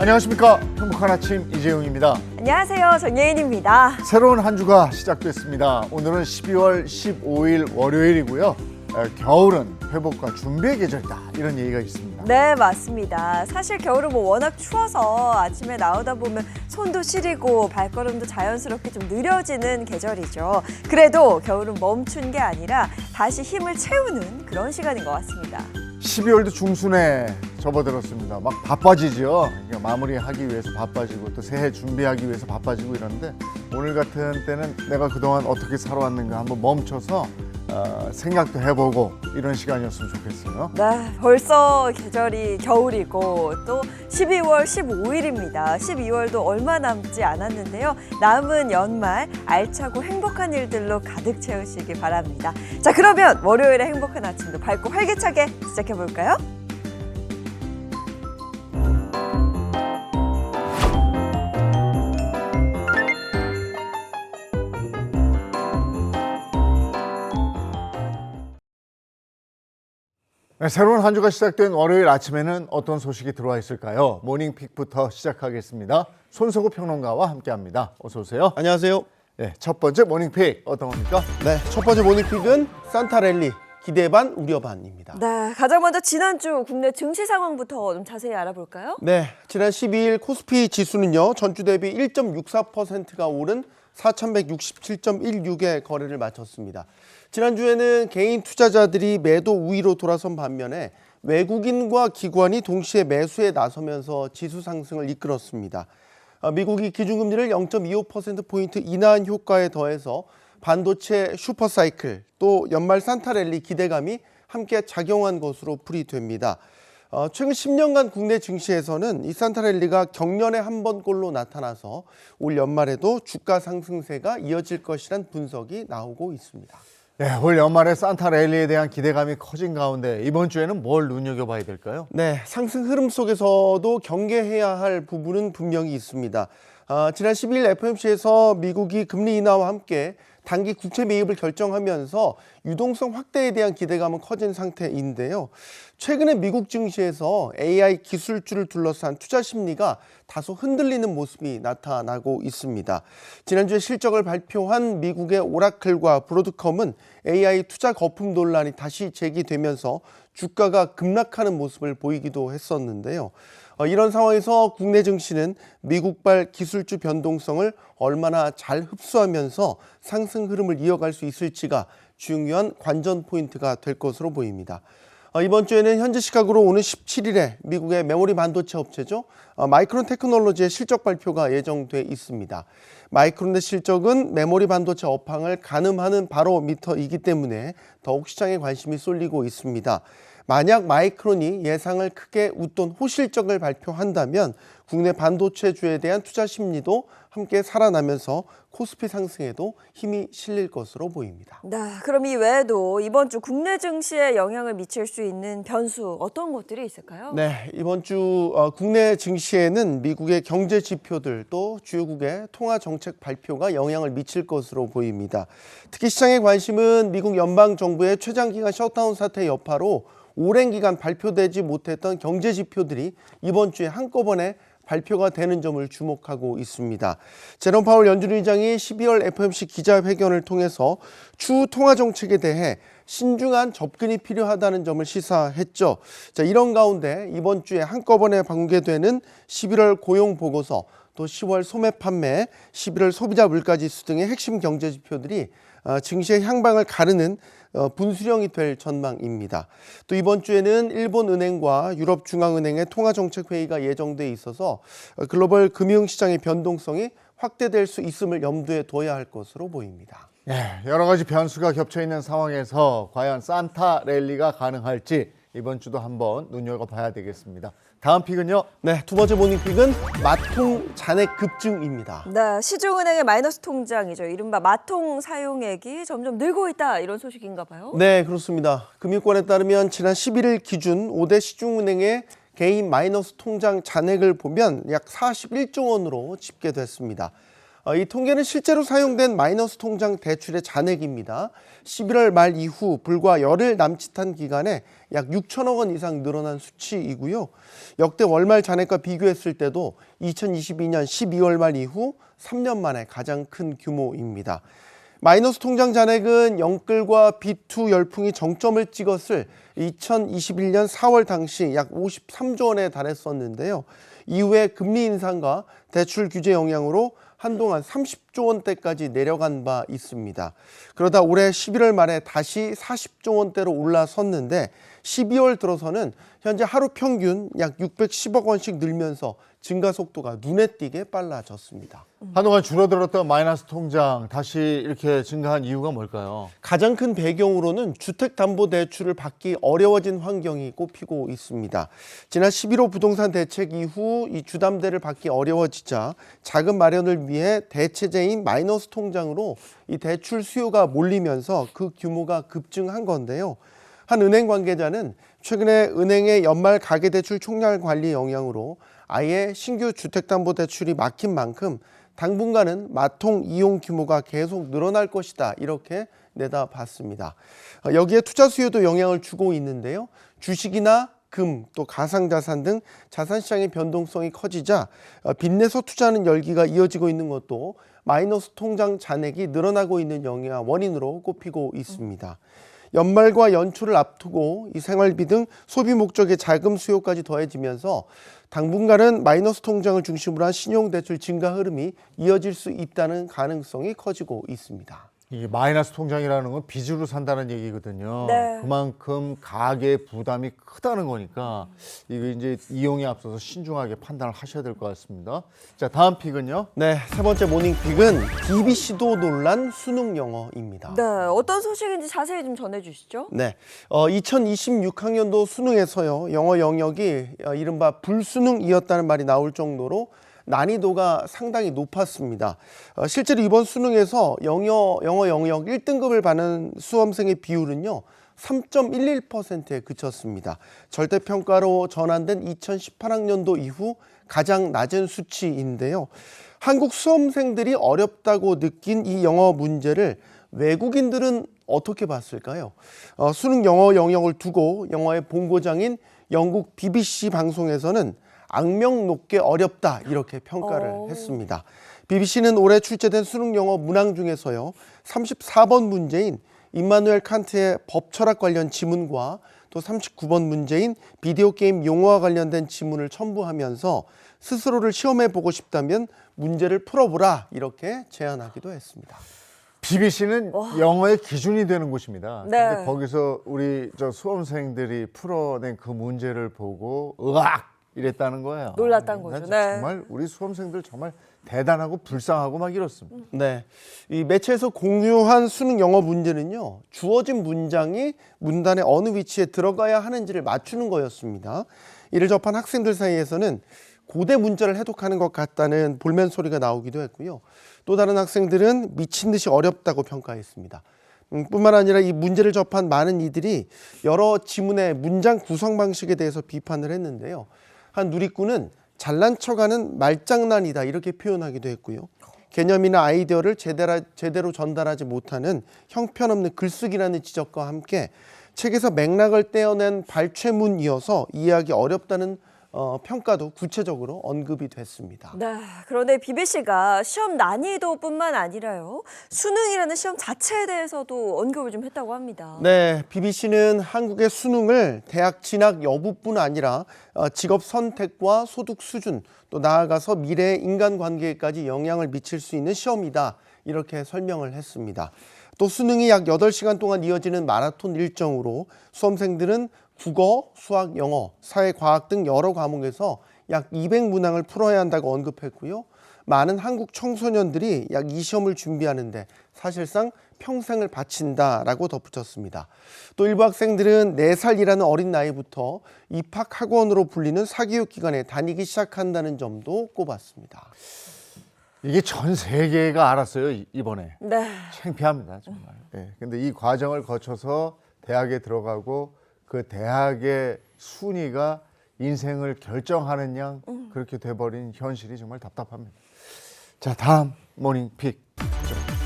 안녕하십니까. 행복한 아침 이재용입니다. 안녕하세요. 정예인입니다. 새로운 한 주가 시작됐습니다. 오늘은 12월 15일 월요일이고요. 겨울은 회복과 준비의 계절이다, 이런 얘기가 있습니다. 네, 맞습니다. 사실 겨울은 워낙 추워서 아침에 나오다 보면 손도 시리고 발걸음도 자연스럽게 좀 느려지는 계절이죠. 그래도 겨울은 멈춘 게 아니라 다시 힘을 채우는 그런 시간인 것 같습니다. 12월도 중순에 접어들었습니다. 막 바빠지죠. 그러니까 마무리하기 위해서 바빠지고 또 새해 준비하기 위해서 바빠지고 이러는데, 오늘 같은 때는 내가 그동안 어떻게 살아왔는가 한번 멈춰서 생각도 해보고 이런 시간이었으면 좋겠어요. 네, 벌써 계절이 겨울이고 또 12월 15일입니다. 12월도 얼마 남지 않았는데요. 남은 연말 알차고 행복한 일들로 가득 채우시기 바랍니다. 자, 그러면 월요일의 행복한 아침도 밝고 활기차게 시작해볼까요? 네, 새로운 한 주가 시작된 월요일 아침에는 어떤 소식이 들어와 있을까요? 모닝픽부터 시작하겠습니다. 손석구 평론가와 함께합니다. 어서 오세요. 안녕하세요. 네, 첫 번째 모닝픽 어떤 겁니까? 네, 첫 번째 모닝픽은 산타랠리 기대 반 우려 반입니다. 네, 가장 먼저 지난주 국내 증시 상황부터 좀 자세히 알아볼까요? 네, 지난 12일 코스피 지수는요, 전주 대비 1.64%가 오른 4,167.16의 거래를 마쳤습니다. 지난주에는 개인 투자자들이 매도 우위로 돌아선 반면에 외국인과 기관이 동시에 매수에 나서면서 지수 상승을 이끌었습니다. 미국이 기준금리를 0.25%포인트 인하한 효과에 더해서 반도체 슈퍼사이클, 또 연말 산타랠리 기대감이 함께 작용한 것으로 풀이됩니다. 최근 10년간 국내 증시에서는 이 산타랠리가 경년에 한 번꼴로 나타나서 올 연말에도 주가 상승세가 이어질 것이란 분석이 나오고 있습니다. 네, 올 연말에 산타랠리에 대한 기대감이 커진 가운데 이번 주에는 뭘 눈여겨봐야 될까요? 네, 상승 흐름 속에서도 경계해야 할 부분은 분명히 있습니다. 지난 12일 FOMC에서 미국이 금리 인하와 함께 단기 국채 매입을 결정하면서 유동성 확대에 대한 기대감은 커진 상태인데요. 최근에 미국 증시에서 AI 기술주를 둘러싼 투자 심리가 다소 흔들리는 모습이 나타나고 있습니다. 지난주에 실적을 발표한 미국의 오라클과 브로드컴은 AI 투자 거품 논란이 다시 제기되면서 주가가 급락하는 모습을 보이기도 했었는데요. 이런 상황에서 국내 증시는 미국발 기술주 변동성을 얼마나 잘 흡수하면서 상승 흐름을 이어갈 수 있을지가 중요한 관전 포인트가 될 것으로 보입니다. 이번 주에는 현지 시각으로 오는 17일에 미국의 메모리 반도체 업체죠, 마이크론 테크놀로지의 실적 발표가 예정돼 있습니다. 마이크론의 실적은 메모리 반도체 업황을 가늠하는 바로미터이기 때문에 더욱 시장에 관심이 쏠리고 있습니다. 만약 마이크론이 예상을 크게 웃돈 호실적을 발표한다면 국내 반도체주에 대한 투자 심리도 함께 살아나면서 코스피 상승에도 힘이 실릴 것으로 보입니다. 네, 그럼 이 외에도 이번 주 국내 증시에 영향을 미칠 수 있는 변수 어떤 것들이 있을까요? 네, 이번 주 국내 증시에는 미국의 경제 지표들 또 주요국의 통화 정책 발표가 영향을 미칠 것으로 보입니다. 특히 시장의 관심은 미국 연방정부의 최장기간 셧다운 사태 여파로 오랜 기간 발표되지 못했던 경제 지표들이 이번 주에 한꺼번에 발표가 되는 점을 주목하고 있습니다. 제롬 파월 연준 의장이 12월 FOMC 기자회견을 통해서 추후 통화 정책에 대해 신중한 접근이 필요하다는 점을 시사했죠. 자, 이런 가운데 이번 주에 한꺼번에 공개되는 11월 고용 보고서, 또 10월 소매 판매, 11월 소비자 물가지수 등의 핵심 경제 지표들이 증시의 향방을 가르는 분수령이 될 전망입니다. 또 이번 주에는 일본은행과 유럽중앙은행의 통화정책회의가 예정돼 있어서 글로벌 금융시장의 변동성이 확대될 수 있음을 염두에 둬야 할 것으로 보입니다. 네, 여러 가지 변수가 겹쳐 있는 상황에서 과연 산타랠리가 가능할지 이번 주도 한번 눈여겨봐야 되겠습니다. 다음 픽은요? 네, 두 번째 모닝픽은 마통 잔액 급증입니다. 네, 시중은행의 마이너스 통장이죠. 이른바 마통 사용액이 점점 늘고 있다, 이런 소식인가 봐요. 네, 그렇습니다. 금융권에 따르면 지난 11일 기준 5대 시중은행의 개인 마이너스 통장 잔액을 보면 약 41조 원으로 집계됐습니다. 이 통계는 실제로 사용된 마이너스 통장 대출의 잔액입니다. 11월 말 이후 불과 열흘 남짓한 기간에 약 6천억 원 이상 늘어난 수치이고요. 역대 월말 잔액과 비교했을 때도 2022년 12월 말 이후 3년 만에 가장 큰 규모입니다. 마이너스 통장 잔액은 영끌과 B2 열풍이 정점을 찍었을 2021년 4월 당시 약 53조 원에 달했었는데요. 이후에 금리 인상과 대출 규제 영향으로 한동안 30조 원대까지 내려간 바 있습니다. 그러다 올해 11월 말에 다시 40조 원대로 올라섰는데 12월 들어서는 현재 하루 평균 약 610억 원씩 늘면서 증가 속도가 눈에 띄게 빨라졌습니다. 한동안 줄어들었던 마이너스 통장 다시 이렇게 증가한 이유가 뭘까요? 가장 큰 배경으로는 주택담보대출을 받기 어려워진 환경이 꼽히고 있습니다. 지난 11호 부동산 대책 이후 이 주담대를 받기 어려워지자 자금 마련을 위해 대체제인 마이너스 통장으로 이 대출 수요가 몰리면서 그 규모가 급증한 건데요. 한 은행 관계자는 최근에 은행의 연말 가계대출 총량 관리 영향으로 아예 신규 주택담보대출이 막힌 만큼 당분간은 마통 이용 규모가 계속 늘어날 것이다 이렇게 내다봤습니다. 여기에 투자 수요도 영향을 주고 있는데요. 주식이나 금, 또 가상자산 등 자산시장의 변동성이 커지자 빚내서 투자하는 열기가 이어지고 있는 것도 마이너스 통장 잔액이 늘어나고 있는 원인으로 꼽히고 있습니다. 연말과 연초를 앞두고 이 생활비 등 소비 목적의 자금 수요까지 더해지면서 당분간은 마이너스 통장을 중심으로 한 신용대출 증가 흐름이 이어질 수 있다는 가능성이 커지고 있습니다. 이게 마이너스 통장이라는 건 빚으로 산다는 얘기거든요. 네. 그만큼 가계 부담이 크다는 거니까 이거 이제 이용에 앞서서 신중하게 판단을 하셔야 될 것 같습니다. 자, 다음 픽은요. 네, 세 번째 모닝픽은 BBC도 놀란 수능 영어입니다. 네, 어떤 소식인지 자세히 좀 전해주시죠. 네, 2026학년도 수능에서요 영어 영역이 이른바 불수능이었다는 말이 나올 정도로 난이도가 상당히 높았습니다. 실제로 이번 수능에서 영어 영역 1등급을 받는 수험생의 비율은요 3.11%에 그쳤습니다. 절대평가로 전환된 2018학년도 이후 가장 낮은 수치인데요. 한국 수험생들이 어렵다고 느낀 이 영어 문제를 외국인들은 어떻게 봤을까요? 수능 영어 영역을 두고 영어의 본고장인 영국 BBC 방송에서는 악명 높게 어렵다 이렇게 평가를 했습니다. BBC는 올해 출제된 수능 영어 문항 중에서요 34번 문제인 임마누엘 칸트의 법 철학 관련 지문과 또 39번 문제인 비디오 게임 용어와 관련된 지문을 첨부하면서 스스로를 시험해 보고 싶다면 문제를 풀어보라 이렇게 제안하기도 했습니다. BBC는 영어의 기준이 되는 곳입니다. 네. 근데 거기서 우리 저 수험생들이 풀어낸 그 문제를 보고 으악 이랬다는 거예요. 놀랐다는 거죠. 네. 정말 우리 수험생들 정말 대단하고 불쌍하고 막 이렇습니다. 네, 이 매체에서 공유한 수능 영어 문제는요 주어진 문장이 문단의 어느 위치에 들어가야 하는지를 맞추는 거였습니다. 이를 접한 학생들 사이에서는 고대 문자를 해독하는 것 같다는 볼멘 소리가 나오기도 했고요. 또 다른 학생들은 미친 듯이 어렵다고 평가했습니다. 뿐만 아니라 이 문제를 접한 많은 이들이 여러 지문의 문장 구성 방식에 대해서 비판을 했는데요. 한 누리꾼은 잘난 척하는 말장난이다 이렇게 표현하기도 했고요. 개념이나 아이디어를 제대로 전달하지 못하는 형편없는 글쓰기라는 지적과 함께 책에서 맥락을 떼어낸 발췌문이어서 이해하기 어렵다는 평가도 구체적으로 언급이 됐습니다. 네, 그런데 BBC가 시험 난이도뿐만 아니라요. 수능이라는 시험 자체에 대해서도 언급을 좀 했다고 합니다. 네, BBC는 한국의 수능을 대학 진학 여부뿐 아니라 직업 선택과 소득 수준, 또 나아가서 미래의 인간관계까지 영향을 미칠 수 있는 시험이다 이렇게 설명을 했습니다. 또 수능이 약 8시간 동안 이어지는 마라톤 일정으로 수험생들은 국어, 수학, 영어, 사회, 과학 등 여러 과목에서 약 200문항을 풀어야 한다고 언급했고요. 많은 한국 청소년들이 약 이 시험을 준비하는데 사실상 평생을 바친다라고 덧붙였습니다. 또 일부 학생들은 4살이라는 어린 나이부터 입학학원으로 불리는 사교육 기관에 다니기 시작한다는 점도 꼽았습니다. 이게 전 세계가 알았어요 이번에. 네. 창피합니다 정말. 네. 근데 이 과정을 거쳐서 대학에 들어가고 그 대학의 순위가 인생을 결정하는 양 그렇게 돼버린 현실이 정말 답답합니다. 자, 다음. 모닝픽.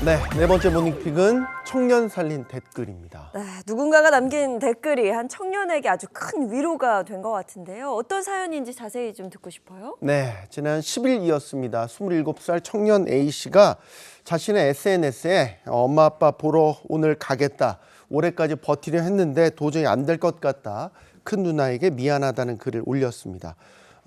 네, 네 번째 모닝픽은 청년 살린 댓글입니다. 네, 누군가가 남긴 댓글이 한 청년에게 아주 큰 위로가 된 것 같은데요. 어떤 사연인지 자세히 좀 듣고 싶어요. 네, 지난 10일이었습니다. 27살 청년 A씨가 자신의 SNS에 엄마 아빠 보러 오늘 가겠다. 올해까지 버티려 했는데 도저히 안 될 것 같다. 큰 누나에게 미안하다는 글을 올렸습니다.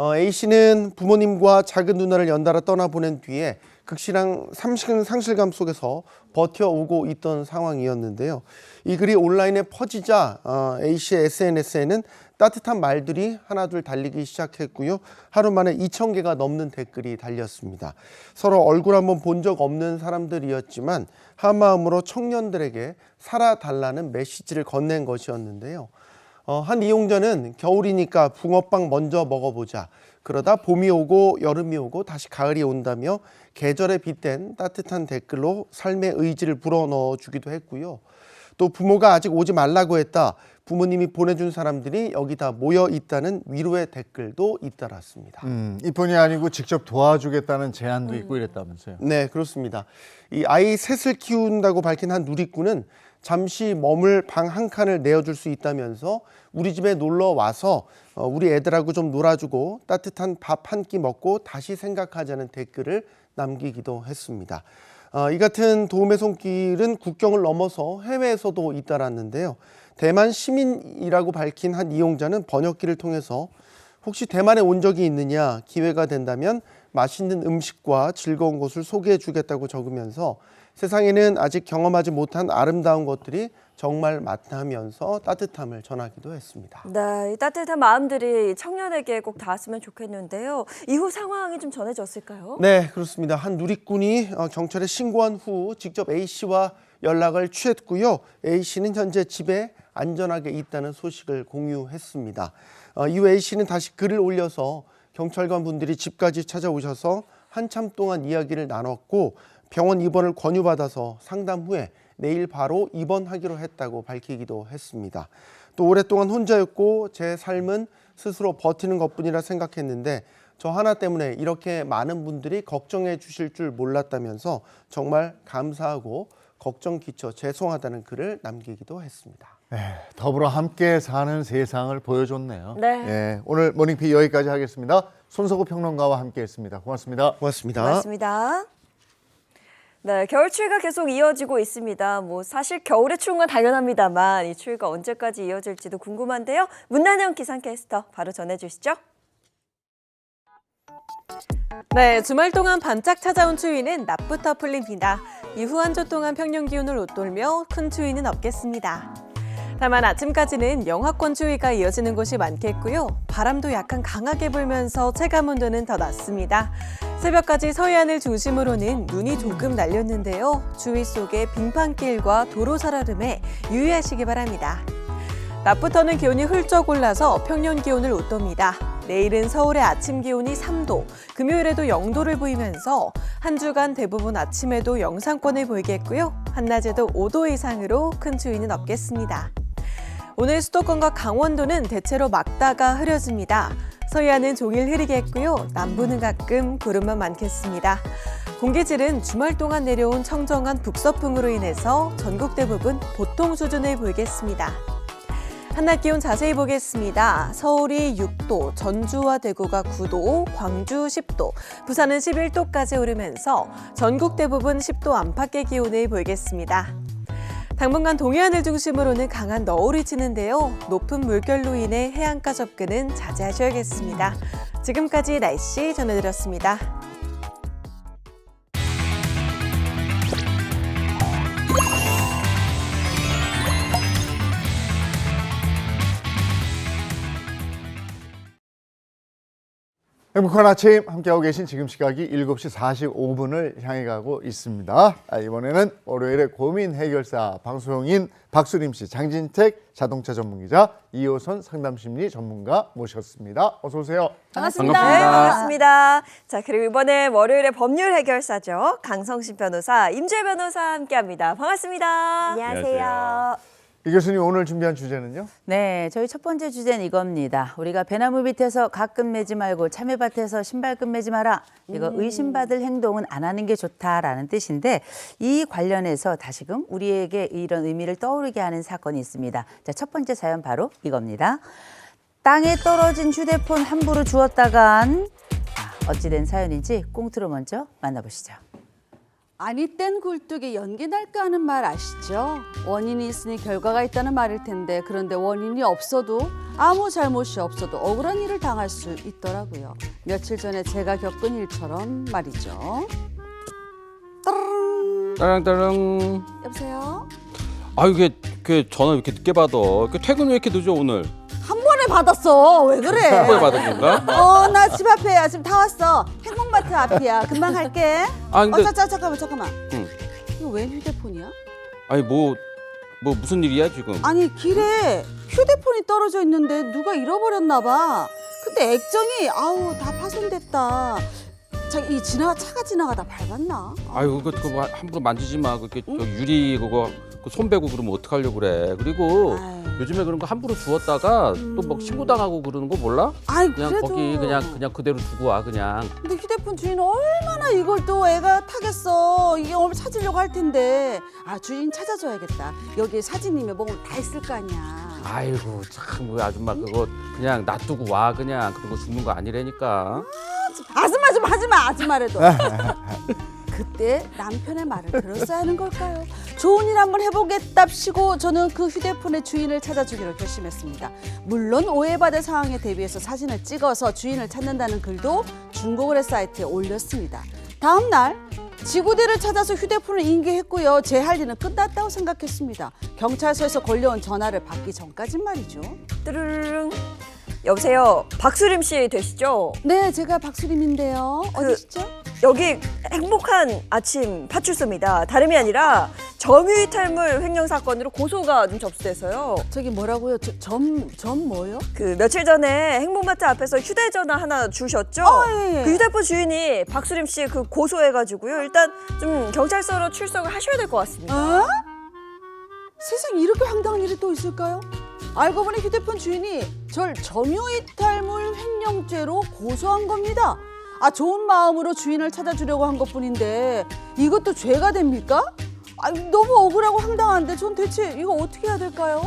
A씨는 부모님과 작은 누나를 연달아 떠나보낸 뒤에 극심한 상실감 속에서 버텨오고 있던 상황이었는데요. 이 글이 온라인에 퍼지자 A씨의 SNS에는 따뜻한 말들이 하나둘 달리기 시작했고요. 하루 만에 2,000개가 넘는 댓글이 달렸습니다. 서로 얼굴 한번 본 적 없는 사람들이었지만 한마음으로 청년들에게 살아달라는 메시지를 건넨 것이었는데요. 한 이용자는 겨울이니까 붕어빵 먼저 먹어보자. 그러다 봄이 오고 여름이 오고 다시 가을이 온다며 계절에 빗댄 따뜻한 댓글로 삶의 의지를 불어넣어 주기도 했고요. 또 부모가 아직 오지 말라고 했다. 부모님이 보내준 사람들이 여기 다 모여 있다는 위로의 댓글도 잇따랐습니다. 이뿐이 아니고 직접 도와주겠다는 제안도 있고 이랬다면서요. 네, 그렇습니다. 이 아이 셋을 키운다고 밝힌 한 누리꾼은 잠시 머물 방 한 칸을 내어줄 수 있다면서 우리 집에 놀러 와서 우리 애들하고 좀 놀아주고 따뜻한 밥 한 끼 먹고 다시 생각하자는 댓글을 남기기도 했습니다. 이 같은 도움의 손길은 국경을 넘어서 해외에서도 잇따랐는데요. 대만 시민이라고 밝힌 한 이용자는 번역기를 통해서 혹시 대만에 온 적이 있느냐, 기회가 된다면 맛있는 음식과 즐거운 곳을 소개해 주겠다고 적으면서 세상에는 아직 경험하지 못한 아름다운 것들이 정말 많다면서 따뜻함을 전하기도 했습니다. 네, 이 따뜻한 마음들이 청년에게 꼭 닿았으면 좋겠는데요. 이후 상황이 좀 전해졌을까요? 네, 그렇습니다. 한 누리꾼이 경찰에 신고한 후 직접 A씨와 연락을 취했고요. A씨는 현재 집에 안전하게 있다는 소식을 공유했습니다. 이후 A씨는 다시 글을 올려서 경찰관 분들이 집까지 찾아오셔서 한참 동안 이야기를 나눴고 병원 입원을 권유받아서 상담 후에 내일 바로 입원하기로 했다고 밝히기도 했습니다. 또 오랫동안 혼자였고 제 삶은 스스로 버티는 것뿐이라 생각했는데 저 하나 때문에 이렇게 많은 분들이 걱정해 주실 줄 몰랐다면서 정말 감사하고 걱정 끼쳐 죄송하다는 글을 남기기도 했습니다. 네, 더불어 함께 사는 세상을 보여줬네요. 네. 예, 오늘 모닝픽 여기까지 하겠습니다. 손석구 평론가와 함께했습니다. 고맙습니다. 고맙습니다. 고맙습니다. 네, 겨울 추위가 계속 이어지고 있습니다. 사실 겨울에 추운 건 당연합니다만 이 추위가 언제까지 이어질지도 궁금한데요. 문난영 기상캐스터 바로 전해주시죠. 네, 주말 동안 반짝 찾아온 추위는 낮부터 풀립니다. 이후 한 주 동안 평년 기온을 웃돌며 큰 추위는 없겠습니다. 다만 아침까지는 영하권 추위가 이어지는 곳이 많겠고요. 바람도 약간 강하게 불면서 체감온도는 더 낮습니다. 새벽까지 서해안을 중심으로는 눈이 조금 날렸는데요. 추위 속에 빙판길과 도로 살얼음에 유의하시기 바랍니다. 낮부터는 기온이 훌쩍 올라서 평년 기온을 웃돕니다. 내일은 서울의 아침 기온이 3도, 금요일에도 0도를 보이면서 한 주간 대부분 아침에도 영상권을 보이겠고요. 한낮에도 5도 이상으로 큰 추위는 없겠습니다. 오늘 수도권과 강원도는 대체로 맑다가 흐려집니다. 서해안은 종일 흐리겠고요. 남부는 가끔 구름만 많겠습니다. 공기질은 주말 동안 내려온 청정한 북서풍으로 인해서 전국 대부분 보통 수준을 보이겠습니다. 한낮 기온 자세히 보겠습니다. 서울이 6도, 전주와 대구가 9도, 광주 10도, 부산은 11도까지 오르면서 전국 대부분 10도 안팎의 기온을 보이겠습니다. 당분간 동해안을 중심으로는 강한 너울이 치는데요. 높은 물결로 인해 해안가 접근은 자제하셔야겠습니다. 지금까지 날씨 전해드렸습니다. 행복한 아침 함께하고 계신 지금 시각이 7시 45분을 향해 가고 있습니다. 이번에는 월요일의 고민 해결사 방송인 박수림 씨, 장진택 자동차 전문기자, 이호선 상담심리 전문가 모셨습니다. 어서 오세요. 반갑습니다. 네, 반갑습니다. 자, 그리고 이번에 월요일의 법률 해결사죠. 강성신 변호사, 임재 변호사 함께합니다. 반갑습니다. 안녕하세요. 이 교수님 오늘 준비한 주제는요? 네, 저희 첫 번째 주제는 이겁니다. 우리가 배나무 밑에서 갓금 매지 말고 참외밭에서 신발금 매지 마라. 이거 의심받을 행동은 안 하는 게 좋다라는 뜻인데 이 관련해서 다시금 우리에게 이런 의미를 떠오르게 하는 사건이 있습니다. 자, 첫 번째 사연 바로 이겁니다. 땅에 떨어진 휴대폰 함부로 주웠다간 어찌된 사연인지 꽁트로 먼저 만나보시죠. 아니 땐 굴뚝에 연기 날까 하는 말 아시죠? 원인이 있으니 결과가 있다는 말일 텐데 그런데 원인이 없어도 아무 잘못이 없어도 억울한 일을 당할 수 있더라고요. 며칠 전에 제가 겪은 일처럼 말이죠. 따랑따랑. 여보세요? 아유, 그 전화 왜 이렇게 늦게 받아? 퇴근 왜 이렇게 늦어 오늘? 한 번에 받았어. 왜 그래? 한 번에 받은 건가? 나 집 앞에야. 지금 다 왔어. 행복마트 앞이야. 금방 갈게. 아, 근데 잠깐만. 응. 이거 웬 휴대폰이야? 아니 뭐 무슨 일이야 지금? 아니 길에 휴대폰이 떨어져 있는데 누가 잃어버렸나 봐. 근데 액정이 다 파손됐다. 이 차가 지나가다 밟았나? 아유, 그거 뭐 함부로 만지지 마. 그렇게 저 유리 그거 손 베고 그러면 어떡하려고 그래. 그리고 아유. 요즘에 그런 거 함부로 주웠다가 또 막 신고 당하고 그러는 거 몰라? 아이 그냥 그래도 거기 그냥 그대로 두고 와 그냥. 근데 휴대폰 주인 얼마나 이걸 또 애가 타겠어. 이게 오늘 찾으려고 할 텐데 주인 찾아줘야겠다. 여기에 사진이며 뭐다 있을 거 아니야. 아이고 참 우리 아줌마 그거 그냥 놔두고 와 그냥 그런 거 죽는 거 아니라니까. 아줌마 좀 하지 마. 아줌마라도. 그때 남편의 말을 들었어야 하는 걸까요? 좋은 일 한번 해보겠답시고 저는 그 휴대폰의 주인을 찾아주기로 결심했습니다. 물론 오해받을 상황에 대비해서 사진을 찍어서 주인을 찾는다는 글도 중고거래 사이트에 올렸습니다. 다음 날 지구대를 찾아서 휴대폰을 인계했고요. 제 할 일은 끝났다고 생각했습니다. 경찰서에서 걸려온 전화를 받기 전까진 말이죠. 뜨르릉. 여보세요. 박수림 씨 되시죠? 네, 제가 박수림인데요. 어디시죠? 여기 행복한 아침 파출소입니다. 다름이 아니라 점유이 탈물 횡령 사건으로 고소가 좀 접수돼서요. 저기 뭐라고요? 점 뭐요? 그 며칠 전에 행복마트 앞에서 휴대전화 하나 주셨죠? 예. 그 휴대폰 주인이 박수림 씨 그 고소해가지고요. 일단 좀 경찰서로 출석을 하셔야 될 것 같습니다. 세상에 이렇게 황당한 일이 또 있을까요? 알고 보니 휴대폰 주인이 절 점유이탈물 횡령죄로 고소한 겁니다. 좋은 마음으로 주인을 찾아주려고 한 것뿐인데 이것도 죄가 됩니까? 너무 억울하고 황당한데 전 대체 이거 어떻게 해야 될까요?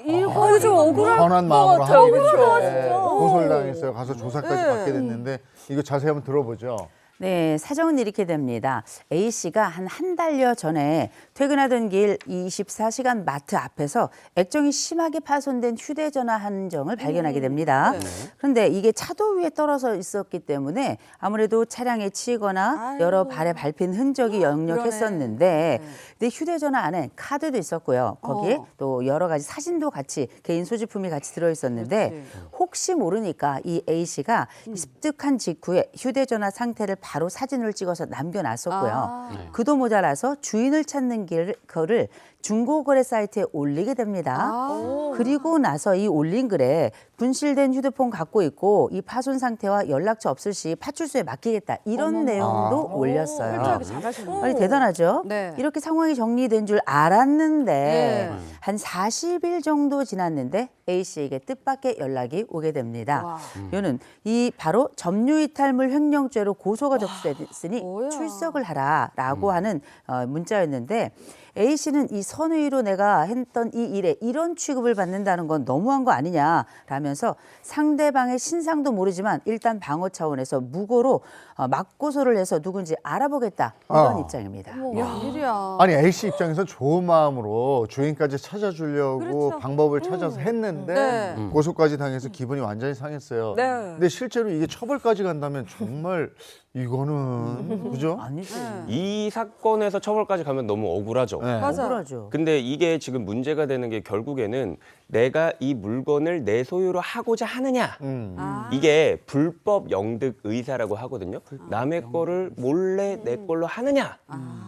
이거 좀 억울할 선한 것 마음으로 같아요. 하는 그렇죠? 건데 고소를 당했어요. 가서 조사까지 네. 받게 됐는데 이거 자세히 한번 들어보죠. 네, 사정은 이렇게 됩니다. A씨가 한 달여 전에 퇴근하던 길 24시간 마트 앞에서 액정이 심하게 파손된 휴대전화 한 정을 발견하게 됩니다. 그런데 이게 차도 위에 떨어져 있었기 때문에 아무래도 차량에 치이거나 여러 발에 밟힌 흔적이 역력했었는데 근데 휴대전화 안에 카드도 있었고요. 거기에 또 여러 가지 사진도 같이 개인 소지품이 같이 들어있었는데 혹시 모르니까 이 A씨가 습득한 직후에 휴대전화 상태를 바로 사진을 찍어서 남겨놨었고요. 그도 모자라서 주인을 찾는 거를 중고거래 사이트에 올리게 됩니다. 그리고 나서 이 올린 글에 분실된 휴대폰 갖고 있고 이 파손 상태와 연락처 없을 시 파출소에 맡기겠다 이런 내용도 올렸어요. 아니 대단하죠? 네. 이렇게 상황이 정리된 줄 알았는데 네. 한 40일 정도 지났는데 A씨에게 뜻밖의 연락이 오게 됩니다. 이거는 이 바로 점유이탈물 횡령죄로 고소가 접수됐으니 뭐야. 출석을 하라라고 하는 문자였는데 A씨는 이 선의로 내가 했던 이 일에 이런 취급을 받는다는 건 너무한 거 아니냐라면서 상대방의 신상도 모르지만 일단 방어 차원에서 무고로 맞고소를 해서 누군지 알아보겠다 이런 입장입니다. 웬일이야. 아니 A씨 입장에서 좋은 마음으로 주인까지 찾아주려고 방법을 찾아서 했는데 네. 고소까지 당해서 기분이 완전히 상했어요. 네. 근데 실제로 이게 처벌까지 간다면 정말 이거는 그죠? 아니지. 이 사건에서 처벌까지 가면 너무 억울하죠. 네. 맞아. 억울하죠. 근데 이게 지금 문제가 되는 게 결국에는 내가 이 물건을 내 소유로 하고자 하느냐. 이게 불법 영득 의사라고 하거든요. 남의 거를 몰래 내 걸로 하느냐.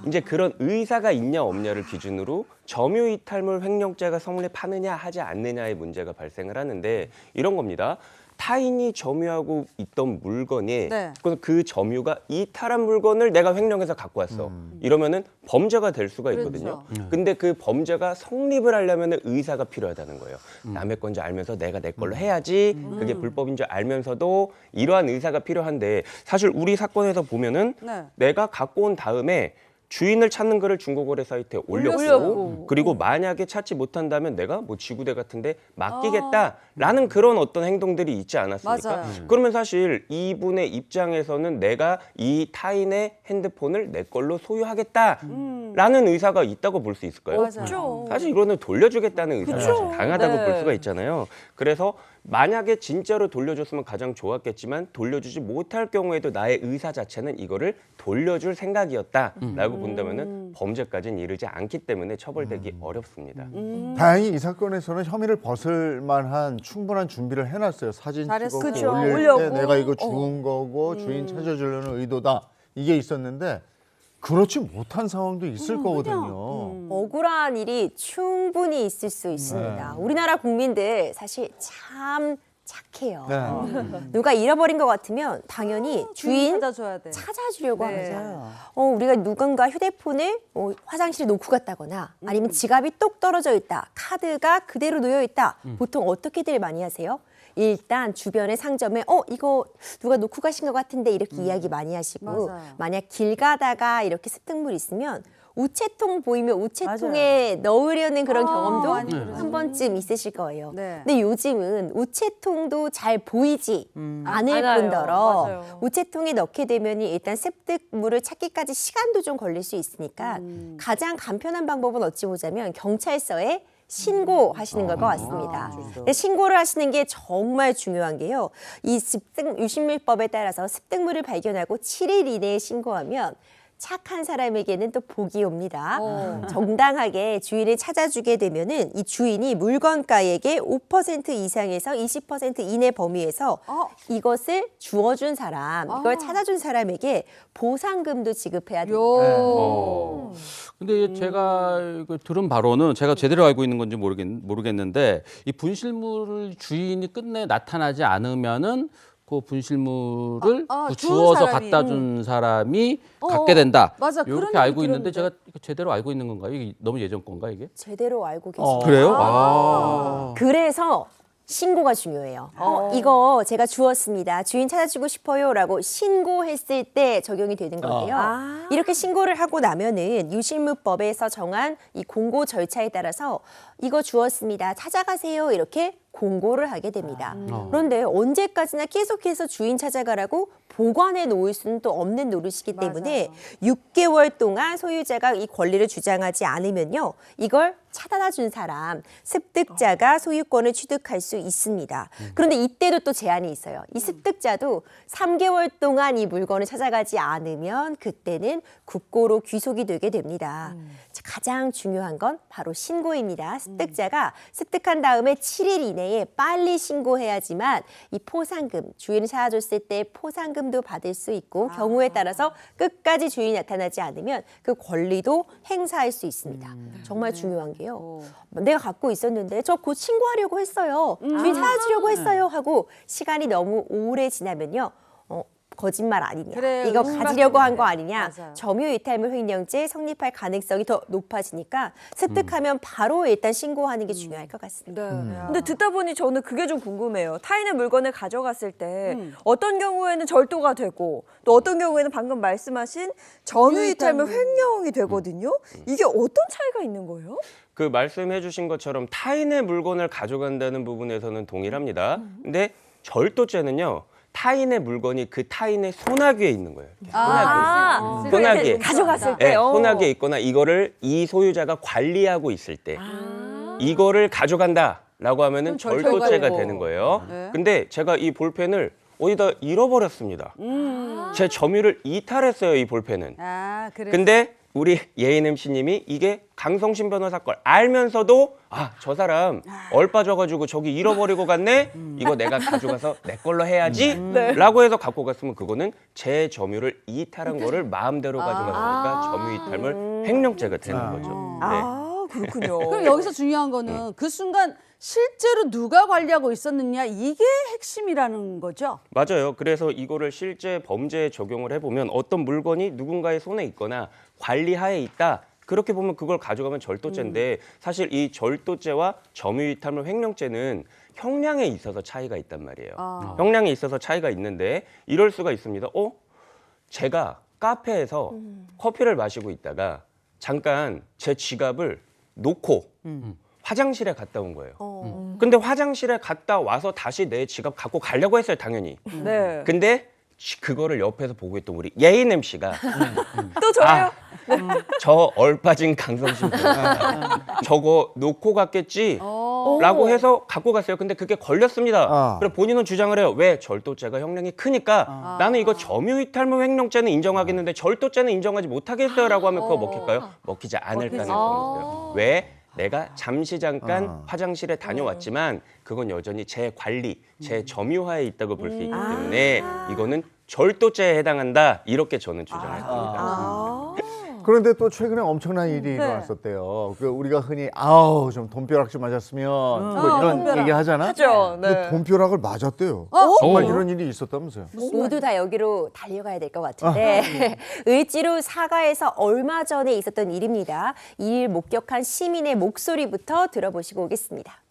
이제 그런 의사가 있냐 없냐를 기준으로 점유이탈물 횡령죄가 성립하느냐 하지 않느냐의 문제가 발생을 하는데 이런 겁니다. 타인이 점유하고 있던 물건이 네. 그 점유가 이탈한 물건을 내가 횡령해서 갖고 왔어. 이러면은 범죄가 될 수가 있거든요. 근데 그 범죄가 성립을 하려면 의사가 필요하다는 거예요. 남의 건지 알면서 내가 내 걸로 해야지 그게 불법인 줄 알면서도 이러한 의사가 필요한데 사실 우리 사건에서 보면은 네. 내가 갖고 온 다음에 주인을 찾는 거를 중고거래 사이트에 올렸고 올렸고. 그리고 만약에 찾지 못한다면 내가 뭐 지구대 같은데 맡기겠다라는 그런 어떤 행동들이 있지 않았습니까? 맞아요. 그러면 사실 이분의 입장에서는 내가 이 타인의 핸드폰을 내 걸로 소유하겠다라는 의사가 있다고 볼 수 있을까요? 없죠. 사실 이거는 돌려주겠다는 의사가 그쵸. 사실 강하다고 네. 볼 수가 있잖아요. 그래서 만약에 진짜로 돌려줬으면 가장 좋았겠지만 돌려주지 못할 경우에도 나의 의사 자체는 이거를 돌려줄 생각이었다라고 본다면은 범죄까지는 이르지 않기 때문에 처벌되기 어렵습니다. 다행히 이 사건에서는 혐의를 벗을 만한 충분한 준비를 해놨어요. 사진 잘했어. 찍었고 그쵸. 올릴 올려고. 때 내가 이거 주운 거고 주인 찾아주려는 의도다. 이게 있었는데 그렇지 못한 상황도 있을 거거든요. 억울한 일이 충분히 있을 수 있습니다. 우리나라 국민들 사실 참 착해요. 네. 누가 잃어버린 것 같으면 당연히 주인 찾아줘야 돼. 찾아주려고 네. 합니다. 우리가 누군가 휴대폰을 화장실에 놓고 갔다거나 아니면 지갑이 똑 떨어져 있다, 카드가 그대로 놓여 있다. 보통 어떻게들 많이 하세요? 일단 주변의 상점에 이거 누가 놓고 가신 것 같은데 이렇게 이야기 많이 하시고 맞아요. 만약 길 가다가 이렇게 습득물 있으면 우체통 보이면 우체통에 넣으려는 그런 경험도 많이 그러죠. 한 번쯤 있으실 거예요. 네. 근데 요즘은 우체통도 잘 보이지 않을 않아요. 뿐더러 맞아요. 우체통에 넣게 되면 일단 습득물을 찾기까지 시간도 좀 걸릴 수 있으니까 가장 간편한 방법은 어찌 보자면 경찰서에 신고하시는 걸 것 같습니다. 근데 신고를 하시는 게 정말 중요한 게요. 이 유실물법에 따라서 습득물을 발견하고 7일 이내에 신고하면 착한 사람에게는 또 복이 옵니다. 정당하게 주인을 찾아주게 되면은 이 주인이 물건가액의 5% 이상에서 20% 이내 범위에서 이것을 주워준 사람, 이걸 찾아준 사람에게 보상금도 지급해야 됩니다. 요. 근데 제가 이거 들은 바로는 제가 제대로 알고 있는 건지 모르겠는데 이 분실물을 주인이 끝내 나타나지 않으면은 그 분실물을 주운 주워서 사람이. 갖다 준 사람이 갖게 된다. 맞아. 그런 이렇게 얘기 알고 있는데 들었는데. 제가 이거 제대로 알고 있는 건가요? 이게 너무 예전 건가 이게? 제대로 알고 계십니다. 그래요? 아. 그래서 신고가 중요해요. 이거 제가 주웠습니다. 주인 찾아주고 싶어요라고 신고했을 때 적용이 되는 건데요. 이렇게 신고를 하고 나면은 유실물법에서 정한 이 공고 절차에 따라서 이거 주웠습니다. 찾아가세요. 이렇게 공고를 하게 됩니다. 그런데 언제까지나 계속해서 주인 찾아가라고 보관해 놓을 수는 또 없는 노릇이기 때문에 6개월 동안 소유자가 이 권리를 주장하지 않으면요. 이걸 찾아다 준 사람, 습득자가 소유권을 취득할 수 있습니다. 그런데 이때도 또 제한이 있어요. 이 습득자도 3개월 동안 이 물건을 찾아가지 않으면 그때는 국고로 귀속이 되게 됩니다. 가장 중요한 건 바로 신고입니다. 습득자가 습득한 다음에 7일 이내에 빨리 신고해야지만 이 포상금, 주인을 찾아줬을 때 포상금도 받을 수 있고 경우에 따라서 끝까지 주인이 나타나지 않으면 그 권리도 행사할 수 있습니다. 정말 중요한 게요. 내가 갖고 있었는데 저 곧 신고하려고 했어요. 주인 찾아주려고 했어요 하고 시간이 너무 오래 지나면요. 거짓말 아니냐, 그래, 이거 가지려고 한 거 맞아요. 아니냐, 맞아요. 점유이탈물 횡령죄 성립할 가능성이 더 높아지니까 습득하면 바로 일단 신고하는 게 중요할 것 같습니다. 근데 듣다 보니 저는 그게 좀 궁금해요. 타인의 물건을 가져갔을 때 어떤 경우에는 절도가 되고 또 어떤 경우에는 방금 말씀하신 점유이탈물 횡령이 되거든요. 이게 어떤 차이가 있는 거예요? 그 말씀해 주신 것처럼 타인의 물건을 가져간다는 부분에서는 동일합니다. 근데 절도죄는요. 타인의 물건이 그 타인의 손아귀에 있는 거예요. 손아귀에. 손아귀에. 가져갔을 네, 때요. 손아귀에 있거나 이거를 이 소유자가 관리하고 있을 때 이거를 가져간다라고 하면은 그건 절도죄가 절도가 되는 거예요. 네. 근데 제가 이 볼펜을 어디다 잃어버렸습니다. 제 점유를 이탈했어요, 이 볼펜은. 그래. 근데 우리 예인 MC님이 이게 강성신 변호사 걸 알면서도 저 사람 얼빠져가지고 저기 잃어버리고 갔네? 이거 내가 가져가서 내 걸로 해야지? 라고 해서 갖고 갔으면 그거는 제 점유를 이탈한 거를 마음대로 가져갔으니까 점유이탈물 횡령죄가 되는 거죠. 네. 그렇군요. 그럼 여기서 중요한 거는 그 순간 실제로 누가 관리하고 있었느냐 이게 핵심이라는 거죠. 맞아요. 그래서 이거를 실제 범죄에 적용을 해보면 어떤 물건이 누군가의 손에 있거나 관리하에 있다. 그렇게 보면 그걸 가져가면 절도죄인데 사실 이 절도죄와 점유이탈물 횡령죄는 형량에 있어서 차이가 있단 말이에요. 형량에 있어서 차이가 있는데 이럴 수가 있습니다. 제가 카페에서 커피를 마시고 있다가 잠깐 제 지갑을 놓고 화장실에 갔다 온 거예요. 근데 화장실에 갔다 와서 다시 내 지갑 갖고 가려고 했어요, 당연히. 네. 근데 그거를 옆에서 보고 있던 우리 예인 MC가 또 저요? 저 얼빠진 강성신 분 저거 놓고 갔겠지 라고 해서 갖고 갔어요. 근데 그게 걸렸습니다. 그래서 본인은 주장을 해요. 왜? 절도죄가 형량이 크니까 나는 이거 점유이탈물 횡령죄는 인정하겠는데 절도죄는 인정하지 못하겠어요 라고 하면 그거 먹힐까요? 먹히지 않을 가능성이 있어요. 왜? 내가 잠시 잠깐 화장실에 다녀왔지만 그건 여전히 제 관리, 제 점유하에 있다고 볼 수 있기 때문에 이거는 절도죄에 해당한다. 이렇게 저는 주장할 겁니다. 그런데 또 최근에 엄청난 일이 일어났었대요. 그 우리가 흔히 좀 돈벼락 좀 맞았으면 뭐 이런 돈벼락. 얘기 하잖아. 하죠. 네. 근데 돈벼락을 맞았대요. 정말 이런 일이 있었다면서요. 모두 다 여기로 달려가야 될 것 같은데 을지로 사가에서 얼마 전에 있었던 일입니다. 이 일 목격한 시민의 목소리부터 들어보시고 오겠습니다.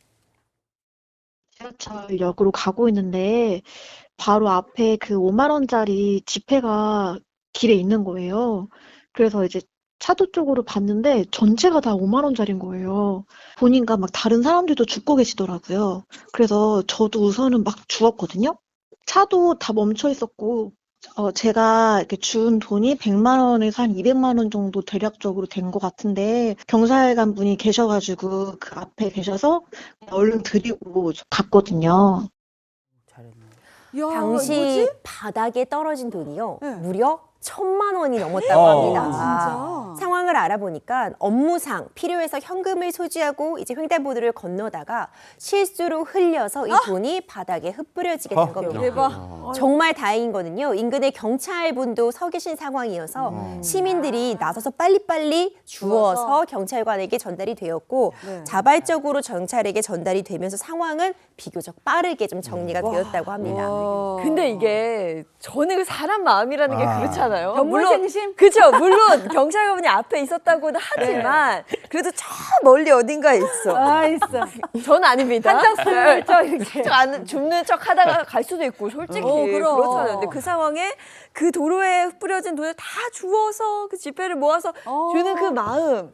지하철역으로 가고 있는데 바로 앞에 그 5만 원짜리 지폐가 길에 있는 거예요. 그래서 이제 차도 쪽으로 봤는데 전체가 다 5만 원짜리인 거예요. 보니까 막 다른 사람들도 줍고 계시더라고요. 그래서 저도 우선은 막 주웠거든요. 차도 다 멈춰 있었고 제가 이렇게 준 돈이 100만 원에서 한 200만 원 정도 대략적으로 된 것 같은데 경찰관 분이 계셔가지고 그 앞에 계셔서 얼른 드리고 갔거든요. 야, 당시 뭐지? 바닥에 떨어진 돈이요. 네. 무려 1,000만 원이 넘었다고 합니다. 진짜? 상황을 알아보니까 업무상 필요해서 현금을 소지하고 이제 횡단보도를 건너다가 실수로 흘려서 이 돈이 바닥에 흩뿌려지게 된 겁니다. 대박. 정말 다행인 거는요. 인근에 경찰분도 서 계신 상황이어서 시민들이 나서서 빨리빨리 주워서 경찰관에게 전달이 되었고 네. 자발적으로 경찰에게 전달이 되면서 상황은 비교적 빠르게 좀 정리가 되었다고 합니다. 근데 이게 저는 사람 마음이라는 게 그렇잖아요. 견물생심? 그렇죠. 물론 경찰관이 앞에 있었다고는 하지만 그래도 저 멀리 어딘가에 있어. 있어. 전 아닙니다. 한장 스물쩍 이렇게. 줍는 척 하다가 갈 수도 있고 솔직히 그럼. 그렇잖아요. 근데 그 상황에 그 도로에 뿌려진 돈을 다 주워서 그 지폐를 모아서 주는 그 마음.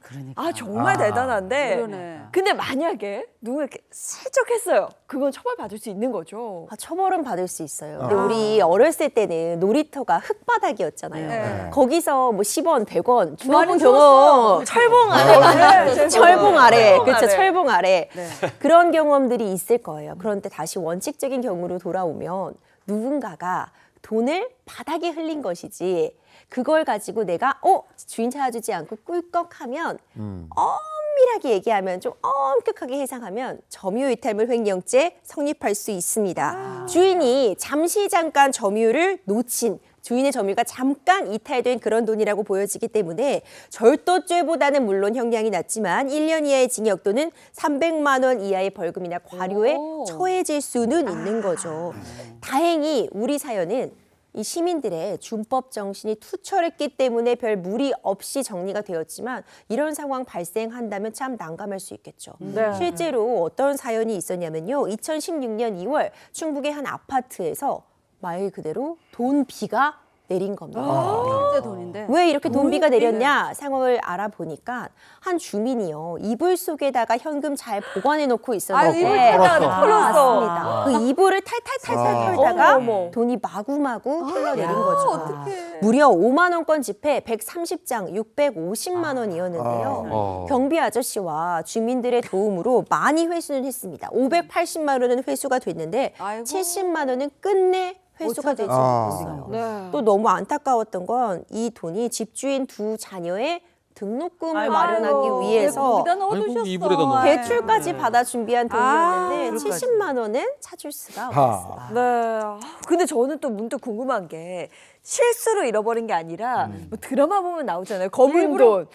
정말 대단한데. 그러네. 근데 만약에 누가 이렇게 슬쩍 했어요. 그건 처벌받을 수 있는 거죠. 처벌은 받을 수 있어요. 근데 우리 어렸을 때는 놀이터가 흙바닥이었잖아요. 네. 거기서 뭐 10원, 100원 주워본 많이 경험. 철봉 아래. 철봉 아래. 철봉 그렇죠. 아래. 철봉 아래. 네. 그런 경험들이 있을 거예요. 그런데 다시 원칙적인 경우로 돌아오면 누군가가 돈을 바닥에 흘린 것이지 그걸 가지고 내가 주인 찾아주지 않고 꿀꺽하면 엄밀하게 얘기하면 좀 엄격하게 해상하면 점유이탈물 횡령죄 성립할 수 있습니다. 주인이 잠시 잠깐 점유를 놓친 주인의 점유가 잠깐 이탈된 그런 돈이라고 보여지기 때문에 절도죄보다는 물론 형량이 낮지만 1년 이하의 징역 또는 300만 원 이하의 벌금이나 과료에 처해질 수는 있는 거죠. 다행히 우리 사연은 이 시민들의 준법 정신이 투철했기 때문에 별 무리 없이 정리가 되었지만 이런 상황 발생한다면 참 난감할 수 있겠죠. 실제로 어떤 사연이 있었냐면요. 2016년 2월 충북의 한 아파트에서 말 그대로 돈비가 내린 겁니다. 진짜 돈인데. 왜 이렇게 돈비가 내렸냐 상황을 알아보니까 한 주민이요 이불 속에다가 현금 잘 보관해 놓고 있었는데 이불에다가 털었어. 맞습니다. 그 이불을 탈탈탈탈 털다가 어머. 돈이 마구마구 흘러내린 거죠. 어떡해. 무려 5만 원권 지폐 130장 650만 원이었는데요. 경비 아저씨와 주민들의 도움으로 많이 회수는 했습니다. 580만 원은 회수가 됐는데 아이고. 70만 원은 끝내 회수가 되지 못했어요. 네. 또 너무 안타까웠던 건 이 돈이 집주인 두 자녀의 등록금을 아이고, 마련하기 위해서 거기다 아이고, 넣어두셨어. 이불에다 넣어. 대출까지 받아 준비한 돈이었는데 그것까지. 70만 원은 찾을 수가 없었어요. 네. 근데 저는 또 문득 궁금한 게 실수로 잃어버린 게 아니라 뭐 드라마 보면 나오잖아요. 검은 돈,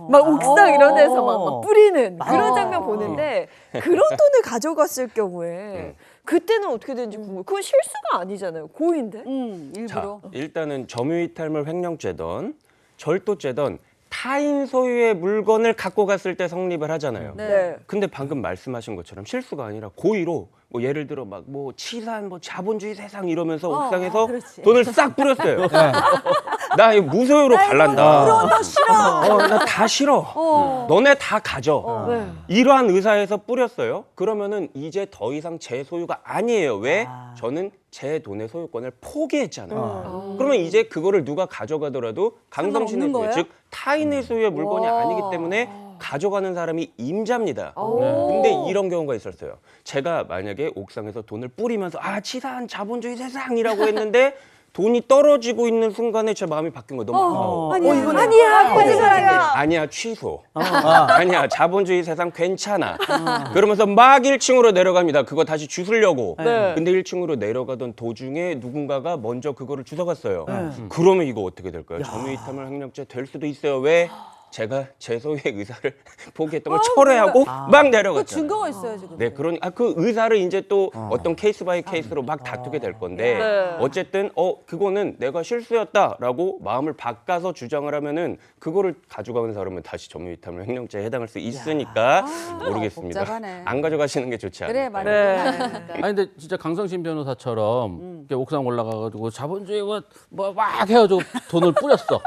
막 옥상 이런 데서 막 뿌리는 그런 장면 보는데 그런 돈을 가져갔을 경우에 그때는 어떻게 되는지 궁금해요. 그건 실수가 아니잖아요. 고의인데. 일부러. 자, 일단은 점유이탈물 횡령죄던 절도죄던 타인 소유의 물건을 갖고 갔을 때 성립을 하잖아요. 네. 근데 방금 말씀하신 것처럼 실수가 아니라 고의로 뭐 예를 들어 막 뭐 치산 뭐 자본주의 세상 이러면서 옥상에서 그렇지. 돈을 싹 뿌렸어요. 나 이거 무소유로 갈란다. 너 싫어. 나 다 싫어. 너네 다 가져. 이러한 의사에서 뿌렸어요. 그러면은 이제 더 이상 제 소유가 아니에요. 왜? 저는 제 돈의 소유권을 포기했잖아요. 그러면 이제 그거를 누가 가져가더라도 강성신의 소유, 즉 타인의 소유의 물건이 아니기 때문에 가져가는 사람이 임자입니다. 근데 이런 경우가 있었어요. 제가 만약에 옥상에서 돈을 뿌리면서 치산 자본주의 세상이라고 했는데 돈이 떨어지고 있는 순간에 제 마음이 바뀐 거예요. 너무 아까워. 아니야, 거짓말이야. 아니야, 취소. 아니야, 자본주의 세상 괜찮아. 그러면서 막 1층으로 내려갑니다. 그거 다시 주우려고. 근데 1층으로 내려가던 도중에 누군가가 먼저 그거를 주워갔어요. 그러면 이거 어떻게 될까요? 점유이탈물 횡령죄 될 수도 있어요. 왜? 제가 제 소유의 의사를 포기했던 걸 철회하고 막 내려갔잖아요. 그 증거가 있어야지. 네, 그 의사를 이제 또 어떤 케이스 바이 케이스로 막 다투게 될 건데 어쨌든 그거는 내가 실수였다라고 마음을 바꿔서 주장을 하면은 그거를 가져가는 사람은 다시 점유이탈물 횡령죄에 해당할 수 있으니까 모르겠습니다. 복잡하네. 안 가져가시는 게 좋지 않을까요? 그래 말이야. 아니 근데 진짜 강성신 변호사처럼 이렇게 옥상 올라가가지고 자본주의 막 해가지고 돈을 뿌렸어.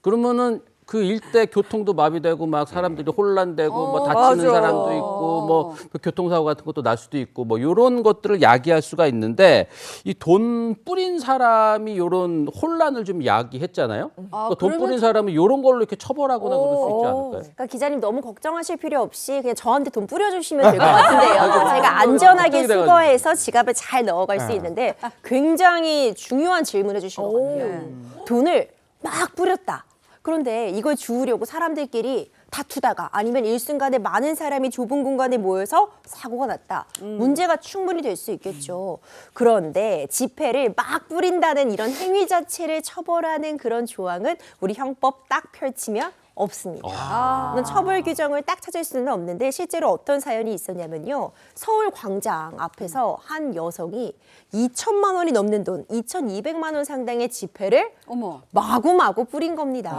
그러면은 그 일대 교통도 마비되고 막 사람들이 혼란되고 뭐 다치는 맞아. 사람도 있고 뭐 교통사고 같은 것도 날 수도 있고 뭐 이런 것들을 야기할 수가 있는데 이 돈 뿌린 사람이 이런 혼란을 좀 야기했잖아요. 그러니까 돈 뿌린 사람은 이런 걸로 이렇게 처벌하거나 그럴 수 있지 않을까요? 그러니까 기자님 너무 걱정하실 필요 없이 그냥 저한테 돈 뿌려주시면 될 것 같은데요. 제가 안전하게 걱정이 돼가지고. 수거해서 지갑에 잘 넣어갈 수 있는데 굉장히 중요한 질문을 해주신 것 같아요. 돈을 막 뿌렸다. 그런데 이걸 주우려고 사람들끼리 다투다가 아니면 일순간에 많은 사람이 좁은 공간에 모여서 사고가 났다. 문제가 충분히 될 수 있겠죠. 그런데 지폐를 막 뿌린다는 이런 행위 자체를 처벌하는 그런 조항은 우리 형법 딱 펼치면 없습니다. 물론 처벌 규정을 딱 찾을 수는 없는데 실제로 어떤 사연이 있었냐면요. 서울 광장 앞에서 한 여성이 2천만 원이 넘는 돈, 2,200만 원 상당의 지폐를 어머. 마구마구 뿌린 겁니다.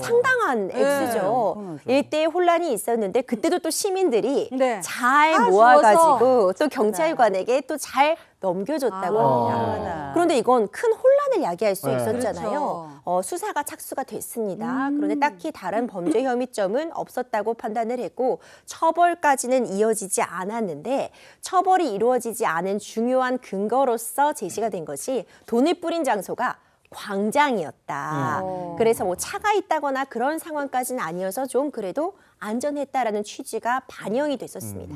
상당한 액수죠. 일대의 혼란이 있었는데 그때도 또 시민들이 네. 잘 다 모아가지고 주워서. 또 경찰관에게 또 잘 넘겨줬다고 합니다. 대단하다. 그런데 이건 큰 혼란을 야기할 수 있었잖아요. 그렇죠. 수사가 착수가 됐습니다. 그런데 딱히 다른 범죄 혐의점은 없었다고 판단을 했고 처벌까지는 이어지지 않았는데 처벌이 이루어지지 않은 중요한 근거로서 제시가 된 것이 돈을 뿌린 장소가 광장이었다. 그래서 뭐 차가 있다거나 그런 상황까지는 아니어서 좀 그래도 안전했다라는 취지가 반영이 됐었습니다.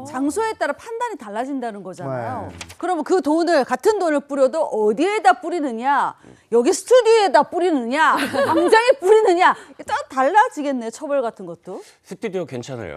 장소에 따라 판단이 달라진다는 거잖아요. 네. 그러면 그 돈을 같은 돈을 뿌려도 어디에다 뿌리느냐, 여기 스튜디오에다 뿌리느냐, 광장에 뿌리느냐 또 달라지겠네요. 처벌 같은 것도. 스튜디오 괜찮아요.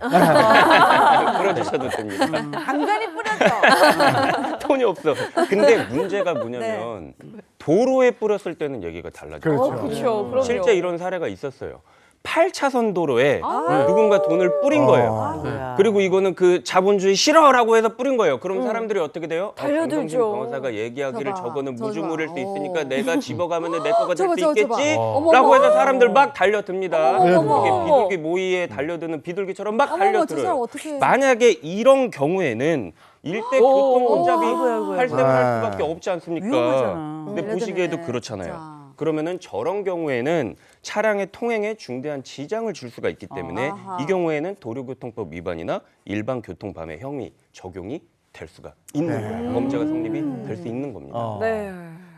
뿌려주셔도 됩니다. 간간히 뿌려줘. 돈이 없어. 근데 문제가 뭐냐면 도로에 뿌렸을 때는 얘기가 달라져요. 그렇죠. 그렇죠. 그럼요. 실제 이런 사례가 있었어요. 8차선 도로에 누군가 돈을 뿌린 거예요. 그리고 이거는 그 자본주의 싫어라고 해서 뿌린 거예요. 그럼 사람들이 어떻게 돼요? 달려들죠. 강성신 변호사가 얘기하기를 저봐, 저거는 저봐. 무주물일 수 있으니까 내가 집어가면 내 거가 될 저봐, 수 저봐, 있겠지? 저봐. 라고 해서 사람들 막 달려듭니다. 어머. 이게 비둘기 모이에 달려드는 비둘기처럼 막 어머, 저 사람 달려들어요. 어떻게? 만약에 이런 경우에는 일대 교통 혼잡이 발생할 수밖에 없지 않습니까? 위험하잖아. 근데 보시기에도 그렇잖아요. 그러면은 저런 경우에는 차량의 통행에 중대한 지장을 줄 수가 있기 때문에 이 경우에는 도로교통법 위반이나 일반 교통방해 혐의 적용이 될 수가 있는 거예요. 범죄가 성립이 될 수 있는 겁니다. 네.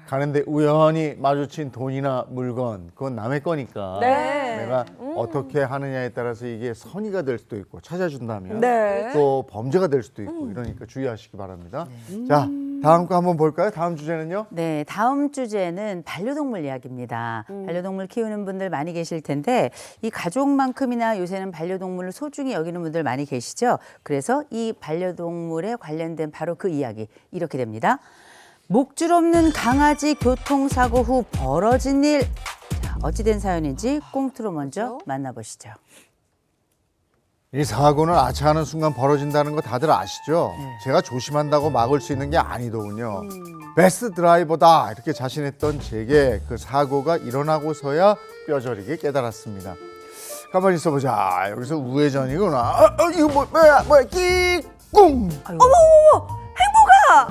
가는데 우연히 마주친 돈이나 물건 그건 남의 거니까 네. 내가 어떻게 하느냐에 따라서 이게 선의가 될 수도 있고 찾아준다면 네. 또 범죄가 될 수도 있고 이러니까 주의하시기 바랍니다. 자, 다음 거 한번 볼까요? 다음 주제는요? 네, 다음 주제는 반려동물 이야기입니다. 반려동물 키우는 분들 많이 계실 텐데 이 가족만큼이나 요새는 반려동물을 소중히 여기는 분들 많이 계시죠? 그래서 이 반려동물에 관련된 바로 그 이야기 이렇게 됩니다. 목줄 없는 강아지 교통사고 후 벌어진 일. 자, 어찌된 사연인지 꽁트로 먼저 만나보시죠. 이 사고는 아차하는 순간 벌어진다는 거 다들 아시죠? 제가 조심한다고 막을 수 있는 게 아니더군요. 베스트 드라이버다 이렇게 자신했던 제게 그 사고가 일어나고서야 뼈저리게 깨달았습니다. 가만히 있어보자. 여기서 우회전이구나. 이거 뭐야 끼꿍. 행복아!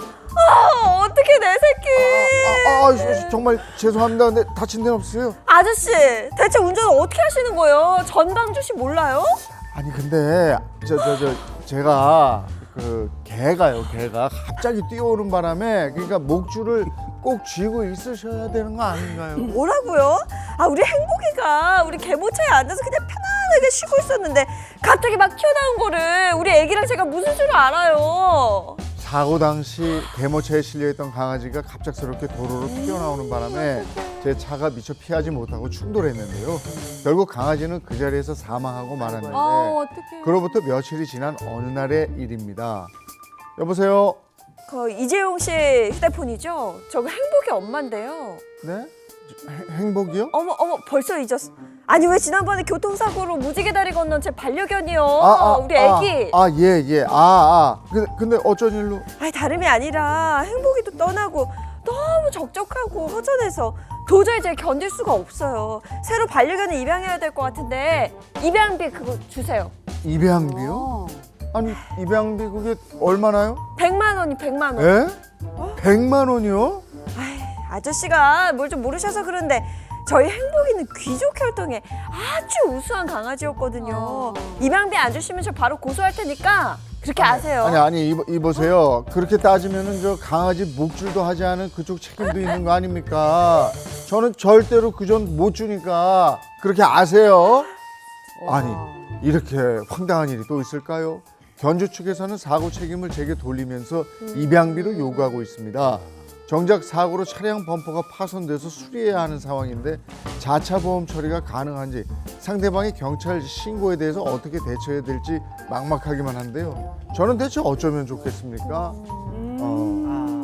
어떻게 내 새끼! 정말 죄송합니다. 근데 다친 데는 없어요? 아저씨, 대체 운전을 어떻게 하시는 거예요? 전방주 씨 몰라요? 아니 근데 제가 그 개가 갑자기 뛰어오는 바람에 그러니까 목줄을 꼭 쥐고 있으셔야 되는 거 아닌가요? 뭐라고요? 우리 행복이가 우리 개모차에 앉아서 그냥 편안하게 쉬고 있었는데 갑자기 막 튀어나온 거를 우리 애기랑 제가 무슨 수를 알아요? 사고 당시 개모차에 실려있던 강아지가 갑작스럽게 도로로 튀어나오는 바람에 제 차가 미처 피하지 못하고 충돌했는데요. 결국 강아지는 그 자리에서 사망하고 말았는데 어떡해. 그로부터 며칠이 지난 어느 날의 일입니다. 여보세요? 그 이재용 씨 휴대폰이죠? 저거 행복이 엄마인데요. 네? 행복이요? 어머 벌써 잊었어. 아니 왜 지난번에 교통사고로 무지개 다리 건넌 제 반려견이요. 우리 애기. 예. 근데 어쩐 일로? 아니 다름이 아니라 행복이도 떠나고 너무 적적하고 허전해서 도저히 제가 견딜 수가 없어요. 새로 반려견을 입양해야 될 것 같은데 입양비 그거 주세요. 입양비요? 아니 입양비 그게 얼마나요? 100만 원이 100만 원. 예? 100만 원이요? 아저씨가 뭘 좀 모르셔서 그런데 저희 행복이는 귀족 혈통의 아주 우수한 강아지였거든요. 입양비 안 주시면 저 바로 고소할 테니까 그렇게 아세요. 아니 이보세요. 그렇게 따지면은 저 강아지 목줄도 하지 않은 그쪽 책임도 있는 거 아닙니까? 저는 절대로 그 돈 못 주니까 그렇게 아세요. 아니 이렇게 황당한 일이 또 있을까요? 견주 측에서는 사고 책임을 제게 돌리면서 입양비를 요구하고 있습니다. 정작 사고로 차량 범퍼가 파손돼서 수리해야 하는 상황인데 자차 보험 처리가 가능한지 상대방의 경찰 신고에 대해서 어떻게 대처해야 될지 막막하기만 한데요. 저는 대체 어쩌면 좋겠습니까?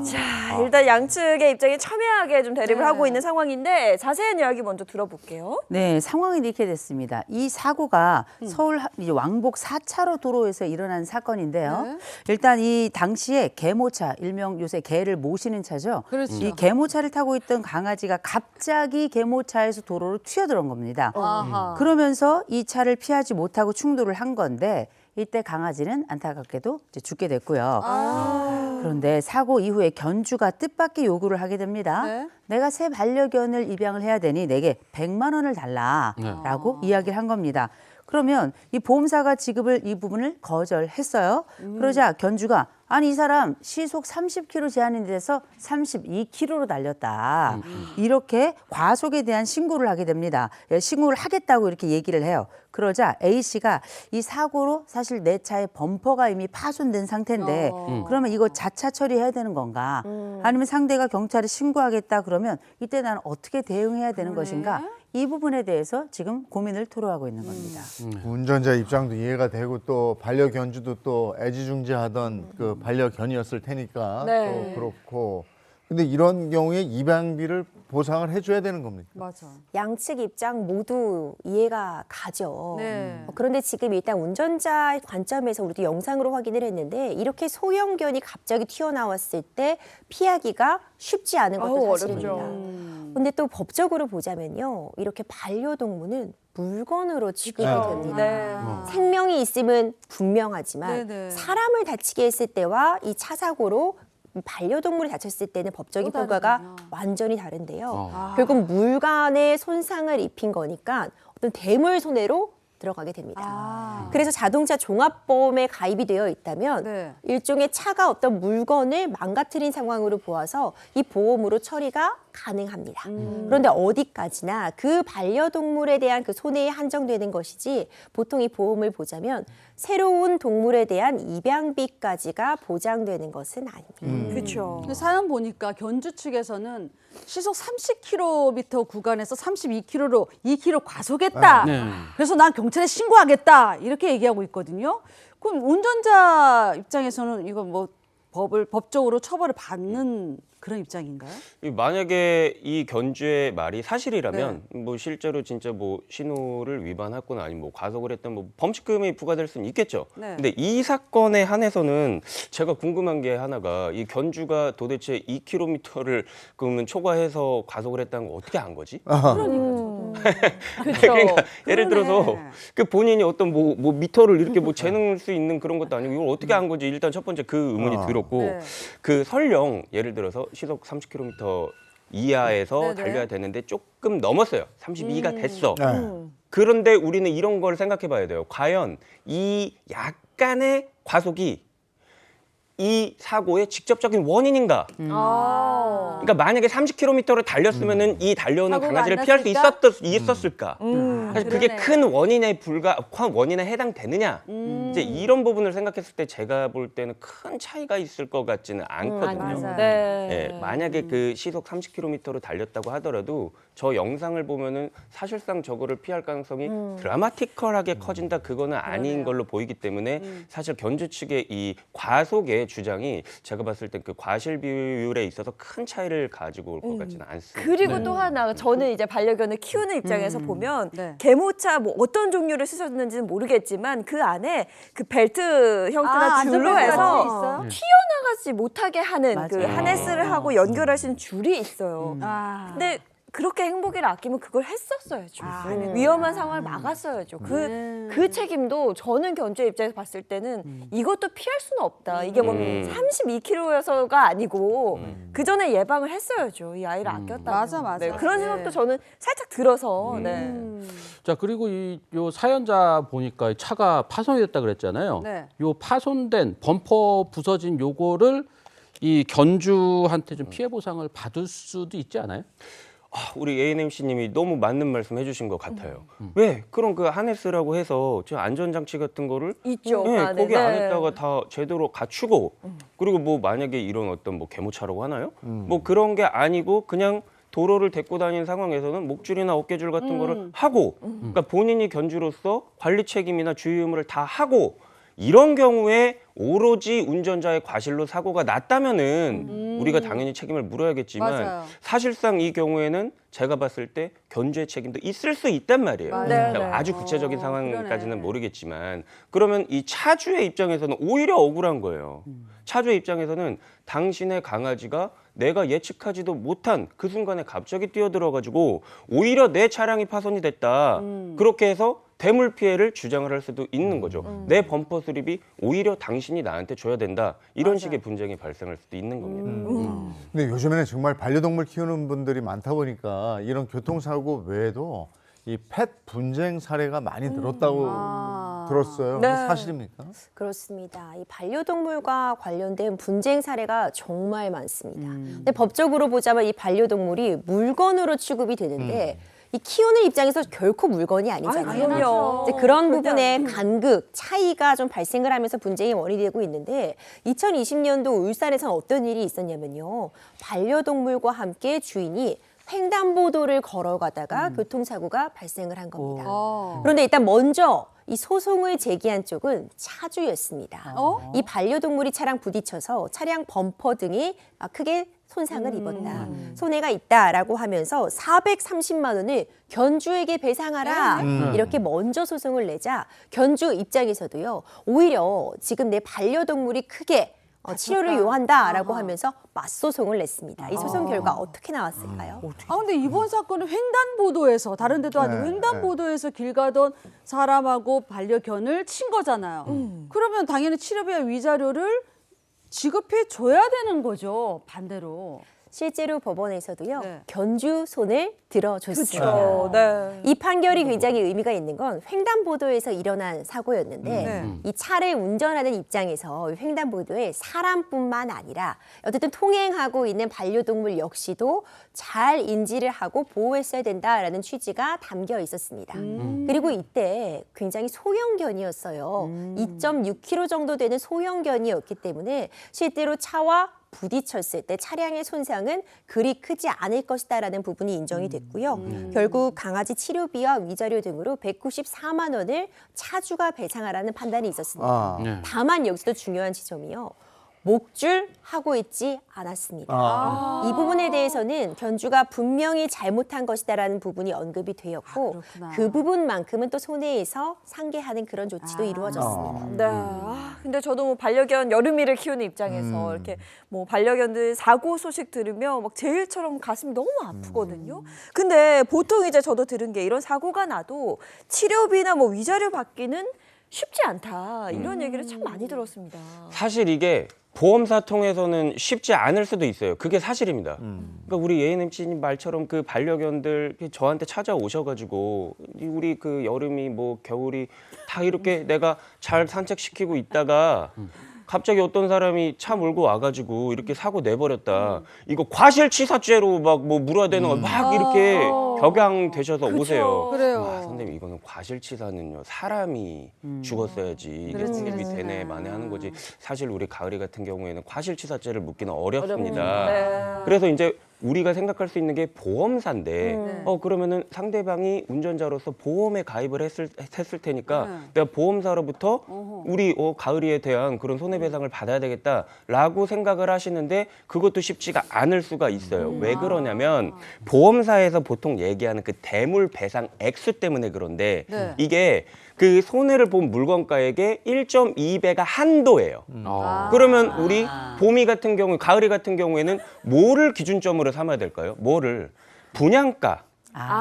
자, 일단 양측의 입장에 첨예하게 좀 대립을 하고 있는 상황인데 자세한 이야기 먼저 들어볼게요. 네, 상황이 이렇게 됐습니다. 이 사고가 서울 이제 왕복 4차로 도로에서 일어난 사건인데요. 일단 이 당시에 개모차, 일명 요새 개를 모시는 차죠. 그렇죠. 이 개모차를 타고 있던 강아지가 갑자기 개모차에서 도로로 튀어들어온 겁니다. 그러면서 이 차를 피하지 못하고 충돌을 한 건데 이때 강아지는 안타깝게도 이제 죽게 됐고요. 그런데 사고 이후에 견주가 뜻밖의 요구를 하게 됩니다. 네. 내가 새 반려견을 입양을 해야 되니 내게 100만 원을 달라라고 이야기를 한 겁니다. 그러면 이 보험사가 지급을 이 부분을 거절했어요. 그러자 견주가 아니 이 사람 시속 30km 제한이 돼서 32km로 달렸다. 이렇게 과속에 대한 신고를 하게 됩니다. 신고를 하겠다고 이렇게 얘기를 해요. 그러자 A씨가 이 사고로 사실 내 차의 범퍼가 이미 파손된 상태인데 그러면 이거 자차 처리해야 되는 건가? 아니면 상대가 경찰에 신고하겠다 그러면 이때 나는 어떻게 대응해야 되는 것인가? 이 부분에 대해서 지금 고민을 토로하고 있는 겁니다. 운전자 입장도 이해가 되고 또 반려견주도 또 애지중지하던 그 반려견이었을 테니까 네. 또 그렇고 근데 이런 경우에 입양비를 보상을 해줘야 되는 겁니까? 맞아. 양측 입장 모두 이해가 가죠. 네. 그런데 지금 일단 운전자의 관점에서 우리도 영상으로 확인을 했는데 이렇게 소형견이 갑자기 튀어나왔을 때 피하기가 쉽지 않은 것도 사실입니다. 근데 또 법적으로 보자면요. 이렇게 반려동물은 물건으로 취급이 됩니다. 네. 생명이 있음은 분명하지만 네네. 사람을 다치게 했을 때와 이 차 사고로 반려동물이 다쳤을 때는 법적인 또 결과가 다르군요. 완전히 다른데요. 결국 물간에 손상을 입힌 거니까 어떤 대물 손해로 들어가게 됩니다. 그래서 자동차 종합보험에 가입이 되어 있다면 네. 일종의 차가 어떤 물건을 망가뜨린 상황으로 보아서 이 보험으로 처리가 가능합니다. 그런데 어디까지나 그 반려동물에 대한 그 손해에 한정되는 것이지 보통 이 보험을 보자면 새로운 동물에 대한 입양비까지가 보장되는 것은 아닙니다. 그렇죠. 사연 보니까 견주 측에서는 시속 30km 구간에서 32km로 2km 과속했다. 네. 그래서 난 경찰에 신고하겠다. 이렇게 얘기하고 있거든요. 그럼 운전자 입장에서는 이거 뭐 법적으로 처벌을 받는 그런 입장인가요? 만약에 이 견주의 말이 사실이라면 뭐 실제로 진짜 뭐 신호를 위반했거나 아니면 뭐 과속을 했던 뭐 범칙금이 부과될 수는 있겠죠. 네. 근데 이 사건에 한해서는 제가 궁금한 게 하나가 이 견주가 도대체 2km를 그러면 초과해서 과속을 했다는 거 어떻게 안 거지? 그러니까 예를 들어서 그 본인이 어떤 뭐 미터를 이렇게 뭐 재는 수 있는 그런 것도 아니고 이걸 어떻게 안 건지 일단 첫 번째 그 의문이 들었고 그 설령 예를 들어서 시속 30km 이하에서 달려야 되는데 조금 넘었어요. 32가 됐어. 그런데 우리는 이런 걸 생각해 봐야 돼요. 과연 이 약간의 과속이 이 사고의 직접적인 원인인가? 그러니까 만약에 30km를 달렸으면은 이 달려오는 강아지를 피할 수 있었을까? 사실 그게 큰 원인에 해당되느냐? 이제 이런 부분을 생각했을 때 제가 볼 때는 큰 차이가 있을 것 같지는 않거든요. 네, 만약에 그 시속 30km로 달렸다고 하더라도 저 영상을 보면은 사실상 저거를 피할 가능성이 드라마티컬하게 커진다 그거는 아닌 걸로 보이기 때문에 사실 견주 측의 이 과속의 주장이 제가 봤을 때 그 과실 비율에 있어서 큰 차이를 가지고 올 것 같지는 않습니다. 그리고 또 하나 저는 이제 반려견을 키우는 입장에서 보면 네. 개모차 뭐 어떤 종류를 쓰셨는지는 모르겠지만 그 안에 그 벨트 형태나 줄로 안전벨트 해서 같이 있어요? 튀어나가지 못하게 하는 그 맞아요. 하네스를 하고 연결하시는 줄이 있어요. 아. 근데 그렇게 행복이를 아끼면 그걸 했었어야죠. 위험한 상황을 막았어야죠. 그 책임도 저는 견주의 입장에서 봤을 때는 이것도 피할 수는 없다. 이게 뭐 32km여서가 아니고 그 전에 예방을 했어야죠. 이 아이를 아꼈다. 맞아. 네, 그런 생각도 저는 살짝 들어서. 네. 자, 그리고 요 사연자 보니까 차가 파손이 됐다 그랬잖아요. 네. 요 파손된 범퍼 부서진 요거를 이 견주한테 좀 피해 보상을 받을 수도 있지 않아요? 우리 ANMC님이 너무 맞는 말씀 해주신 것 같아요. 왜 그런 그 하네스라고 해서 저 안전장치 같은 거를 있죠. 네, 안에. 거기 네. 안에다가 다 제대로 갖추고 그리고 뭐 만약에 이런 어떤 뭐 개모차라고 하나요? 뭐 그런 게 아니고 그냥 도로를 데리고 다니는 상황에서는 목줄이나 어깨줄 같은 거를 하고 그러니까 본인이 견주로서 관리 책임이나 주의 의무를 다 하고 이런 경우에 오로지 운전자의 과실로 사고가 났다면은 우리가 당연히 책임을 물어야겠지만 맞아요. 사실상 이 경우에는 제가 봤을 때 견주의 책임도 있을 수 있단 말이에요. 네, 그러니까 네. 아주 구체적인 상황까지는 그러네. 모르겠지만 그러면 이 차주의 입장에서는 오히려 억울한 거예요. 차주의 입장에서는 당신의 강아지가 내가 예측하지도 못한 그 순간에 갑자기 뛰어들어가지고 오히려 내 차량이 파손이 됐다. 그렇게 해서 대물 피해를 주장을 할 수도 있는 거죠. 내 범퍼 수리비 오히려 당신이 나한테 줘야 된다. 이런 식의 분쟁이 발생할 수도 있는 겁니다. 근데 요즘에는 정말 반려동물 키우는 분들이 많다 보니까 이런 교통사고 외에도 이 펫 분쟁 사례가 많이 늘었다고 들었어요. 네. 사실입니까? 그렇습니다. 이 반려동물과 관련된 분쟁 사례가 정말 많습니다. 근데 법적으로 보자면 이 반려동물이 물건으로 취급이 되는데 이 키우는 입장에서 결코 물건이 아니잖아요. 그럼요. 이제 그런 절대 부분에 간극, 차이가 좀 발생을 하면서 분쟁이 원인이 되고 있는데 2020년도 울산에서는 어떤 일이 있었냐면요. 반려동물과 함께 주인이 횡단보도를 걸어가다가 교통사고가 발생을 한 겁니다. 그런데 일단 먼저 이 소송을 제기한 쪽은 차주였습니다. 이 반려동물이 차량 부딪혀서 차량 범퍼 등이 크게 손상을 입었다. 손해가 있다라고 하면서 430만 원을 견주에게 배상하라. 이렇게 먼저 소송을 내자 견주 입장에서도요. 오히려 지금 내 반려동물이 크게 치료를 요한다라고 하면서 맞소송을 냈습니다. 이 소송 결과 어떻게 나왔을까요? 근데 이번 사건은 횡단보도에서 다른 데도 아니고 횡단보도에서 길 가던 사람하고 반려견을 친 거잖아요. 그러면 당연히 치료비와 위자료를 지급해 줘야 되는 거죠. 반대로. 실제로 법원에서도요 네. 견주 손을 들어줬습니다. 그렇죠. 네. 이 판결이 굉장히 의미가 있는 건 횡단보도에서 일어난 사고였는데 네. 이 차를 운전하는 입장에서 횡단보도에 사람뿐만 아니라 어쨌든 통행하고 있는 반려동물 역시도 잘 인지를 하고 보호했어야 된다라는 취지가 담겨 있었습니다. 그리고 이때 굉장히 소형견이었어요. 2.6kg 정도 되는 소형견이었기 때문에 실제로 차와 부딪혔을 때 차량의 손상은 그리 크지 않을 것이다라는 부분이 인정이 됐고요. 결국 강아지 치료비와 위자료 등으로 194만 원을 차주가 배상하라는 판단이 있었습니다. 아. 네. 다만 여기서도 중요한 지점이요. 목줄하고 있지 않았습니다. 이 부분에 대해서는 견주가 분명히 잘못한 것이다라는 부분이 언급이 되었고 그렇구나. 그 부분만큼은 또 손해에서 상계하는 그런 조치도 이루어졌습니다. 네. 근데 저도 뭐 반려견 여름이를 키우는 입장에서 이렇게 뭐 반려견들 사고 소식 들으면 막 제일처럼 가슴이 너무 아프거든요. 근데 보통 이제 저도 들은 게 이런 사고가 나도 치료비나 뭐 위자료 받기는 쉽지 않다. 이런 얘기를 참 많이 들었습니다. 사실 이게 보험사 통해서는 쉽지 않을 수도 있어요. 그게 사실입니다. 그러니까 우리 예인 MC님 말처럼 그 반려견들 저한테 찾아오셔가지고 우리 그 여름이 뭐 겨울이 다 이렇게 내가 잘 산책시키고 있다가 갑자기 어떤 사람이 차 몰고 와가지고 이렇게 사고 내버렸다. 이거 과실치사죄로 막 뭐 물어야 되는 거 막 이렇게 격양되셔서 오세요. 그래요. 아, 선생님 이거는 과실치사는요 사람이 죽었어야지 이게 승인이 되네 만에 하는 거지. 사실 우리 가을이 같은 경우에는 과실치사죄를 묻기는 어렵습니다. 네. 그래서 이제 우리가 생각할 수 있는 게 보험사인데 그러면은 상대방이 운전자로서 보험에 가입을 했을 테니까 내가 보험사로부터 우리 가을이에 대한 그런 손해배상을 받아야 되겠다라고 생각을 하시는데 그것도 쉽지가 않을 수가 있어요. 왜 그러냐면 보험사에서 보통 얘기하는 그 대물 배상 액수 때문에 그런데 네. 이게 그 손해를 본 물건가액의 1.2배가 한도예요. 그러면 우리 봄이 같은 경우, 가을이 같은 경우에는 뭐를 기준점으로 삼아야 될까요? 뭐를? 분양가.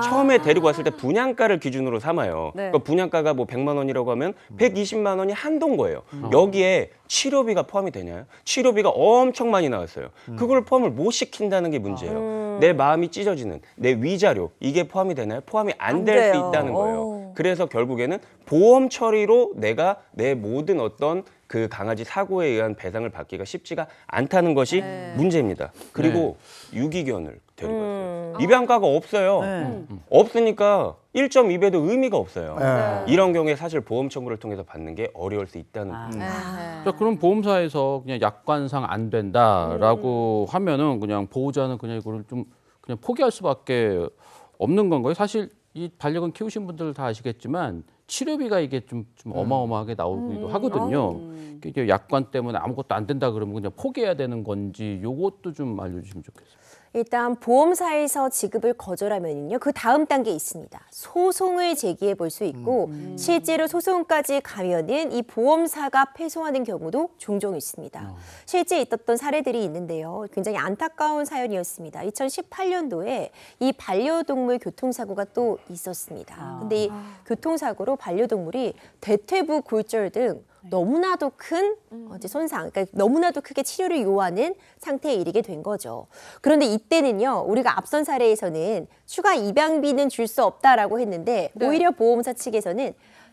처음에 데리고 왔을 때 분양가를 기준으로 삼아요. 네. 그러니까 분양가가 뭐 100만 원이라고 하면 120만 원이 한도인 거예요. 여기에 치료비가 포함이 되냐요? 치료비가 엄청 많이 나왔어요. 그걸 포함을 못 시킨다는 게 문제예요. 내 마음이 찢어지는 내 위자료 이게 포함이 되나요? 포함이 안 될 수 돼요. 있다는 거예요. 그래서 결국에는 보험 처리로 내가 내 모든 어떤 그 강아지 사고에 의한 배상을 받기가 쉽지가 않다는 것이 문제입니다. 그리고 유기견을 데리고 왔어요. 입양가가 없어요. 없으니까 1.2배도 의미가 없어요. 네. 이런 경우에 사실 보험 청구를 통해서 받는 게 어려울 수 있다는 부분. 자, 그럼 보험사에서 그냥 약관상 안 된다라고 하면은 그냥 보호자는 그냥 이거를 좀 그냥 포기할 수밖에 없는 건가요? 사실 이 반려견 키우신 분들 다 아시겠지만 치료비가 이게 좀 어마어마하게 나오기도 하거든요. 이게 약관 때문에 아무것도 안 된다 그러면 그냥 포기해야 되는 건지 요것도 좀 알려주시면 좋겠어요. 일단 보험사에서 지급을 거절하면요 그 다음 단계에 있습니다. 소송을 제기해 볼 수 있고 실제로 소송까지 가면은 이 보험사가 패소하는 경우도 종종 있습니다. 실제 있었던 사례들이 있는데요. 굉장히 안타까운 사연이었습니다. 2018년도에 이 반려동물 교통사고가 또 있었습니다. 근데 이 교통사고로 반려동물이 대퇴부 골절 등 너무나도 큰 이제 손상, 그러니까 너무나도 크게 치료를 요하는 상태에 이르게 된 거죠. 그런데 이때는요, 우리가 앞선 사례에서는 추가 입양비는 줄 수 없다라고 했는데 오히려 보험사 측에서는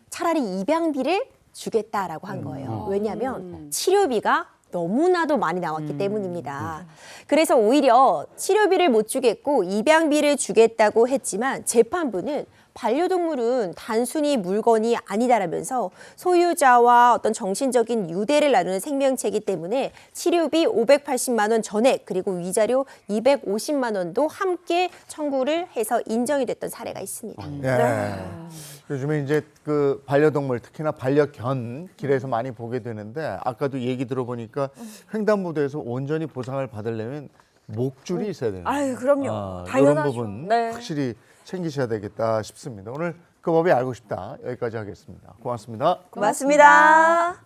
차라리 입양비를 주겠다라고 한 거예요. 왜냐하면 치료비가 너무나도 많이 나왔기 때문입니다. 그래서 오히려 치료비를 못 주겠고 입양비를 주겠다고 했지만 재판부는 반려동물은 단순히 물건이 아니다라면서 소유자와 어떤 정신적인 유대를 나누는 생명체이기 때문에 치료비 580만 원 전액 그리고 위자료 250만 원도 함께 청구를 해서 인정이 됐던 사례가 있습니다. 예. 요즘에 이제 그 반려동물 특히나 반려견 길에서 많이 보게 되는데 아까도 얘기 들어보니까 횡단보도에서 온전히 보상을 받으려면 목줄이 있어야 되는 아유, 그럼요. 이런 당연하죠. 부분 네. 확실히 챙기셔야 되겠다 싶습니다. 오늘 그 법이 알고 싶다 여기까지 하겠습니다. 고맙습니다. 고맙습니다.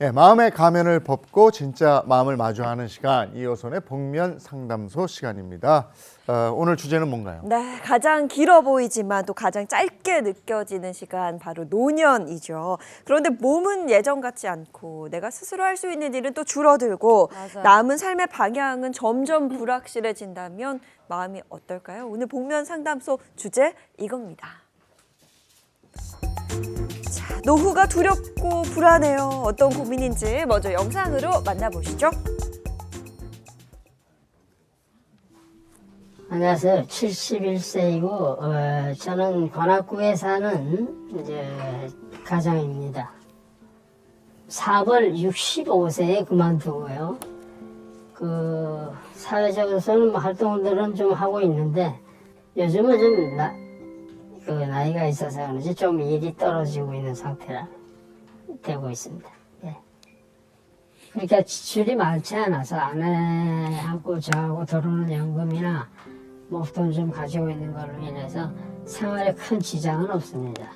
예, 마음의 가면을 벗고 진짜 마음을 마주하는 시간, 이호선의 복면 상담소 시간입니다. 오늘 주제는 뭔가요? 네, 가장 길어 보이지만 또 가장 짧게 느껴지는 시간 바로 노년이죠. 그런데 몸은 예전 같지 않고 내가 스스로 할 수 있는 일은 또 줄어들고 남은 삶의 방향은 점점 불확실해진다면 마음이 어떨까요? 오늘 복면 상담소 주제 이겁니다. 자, 노후가 두렵고 불안해요. 어떤 고민인지 먼저 영상으로 만나보시죠. 안녕하세요. 71세이고 저는 관악구에 사는 이제 가장입니다. 사업을 65세에 그만두고요. 그 사회적으로서는 활동들은 좀 하고 있는데 요즘은 좀 나이가 있어서 그런지 좀 일이 떨어지고 있는 상태라 되고 있습니다. 예. 그러니까 지출이 많지 않아서 아내하고 저하고 들어오는 연금이나 목돈 좀 가지고 있는 걸로 인해서 생활에 큰 지장은 없습니다.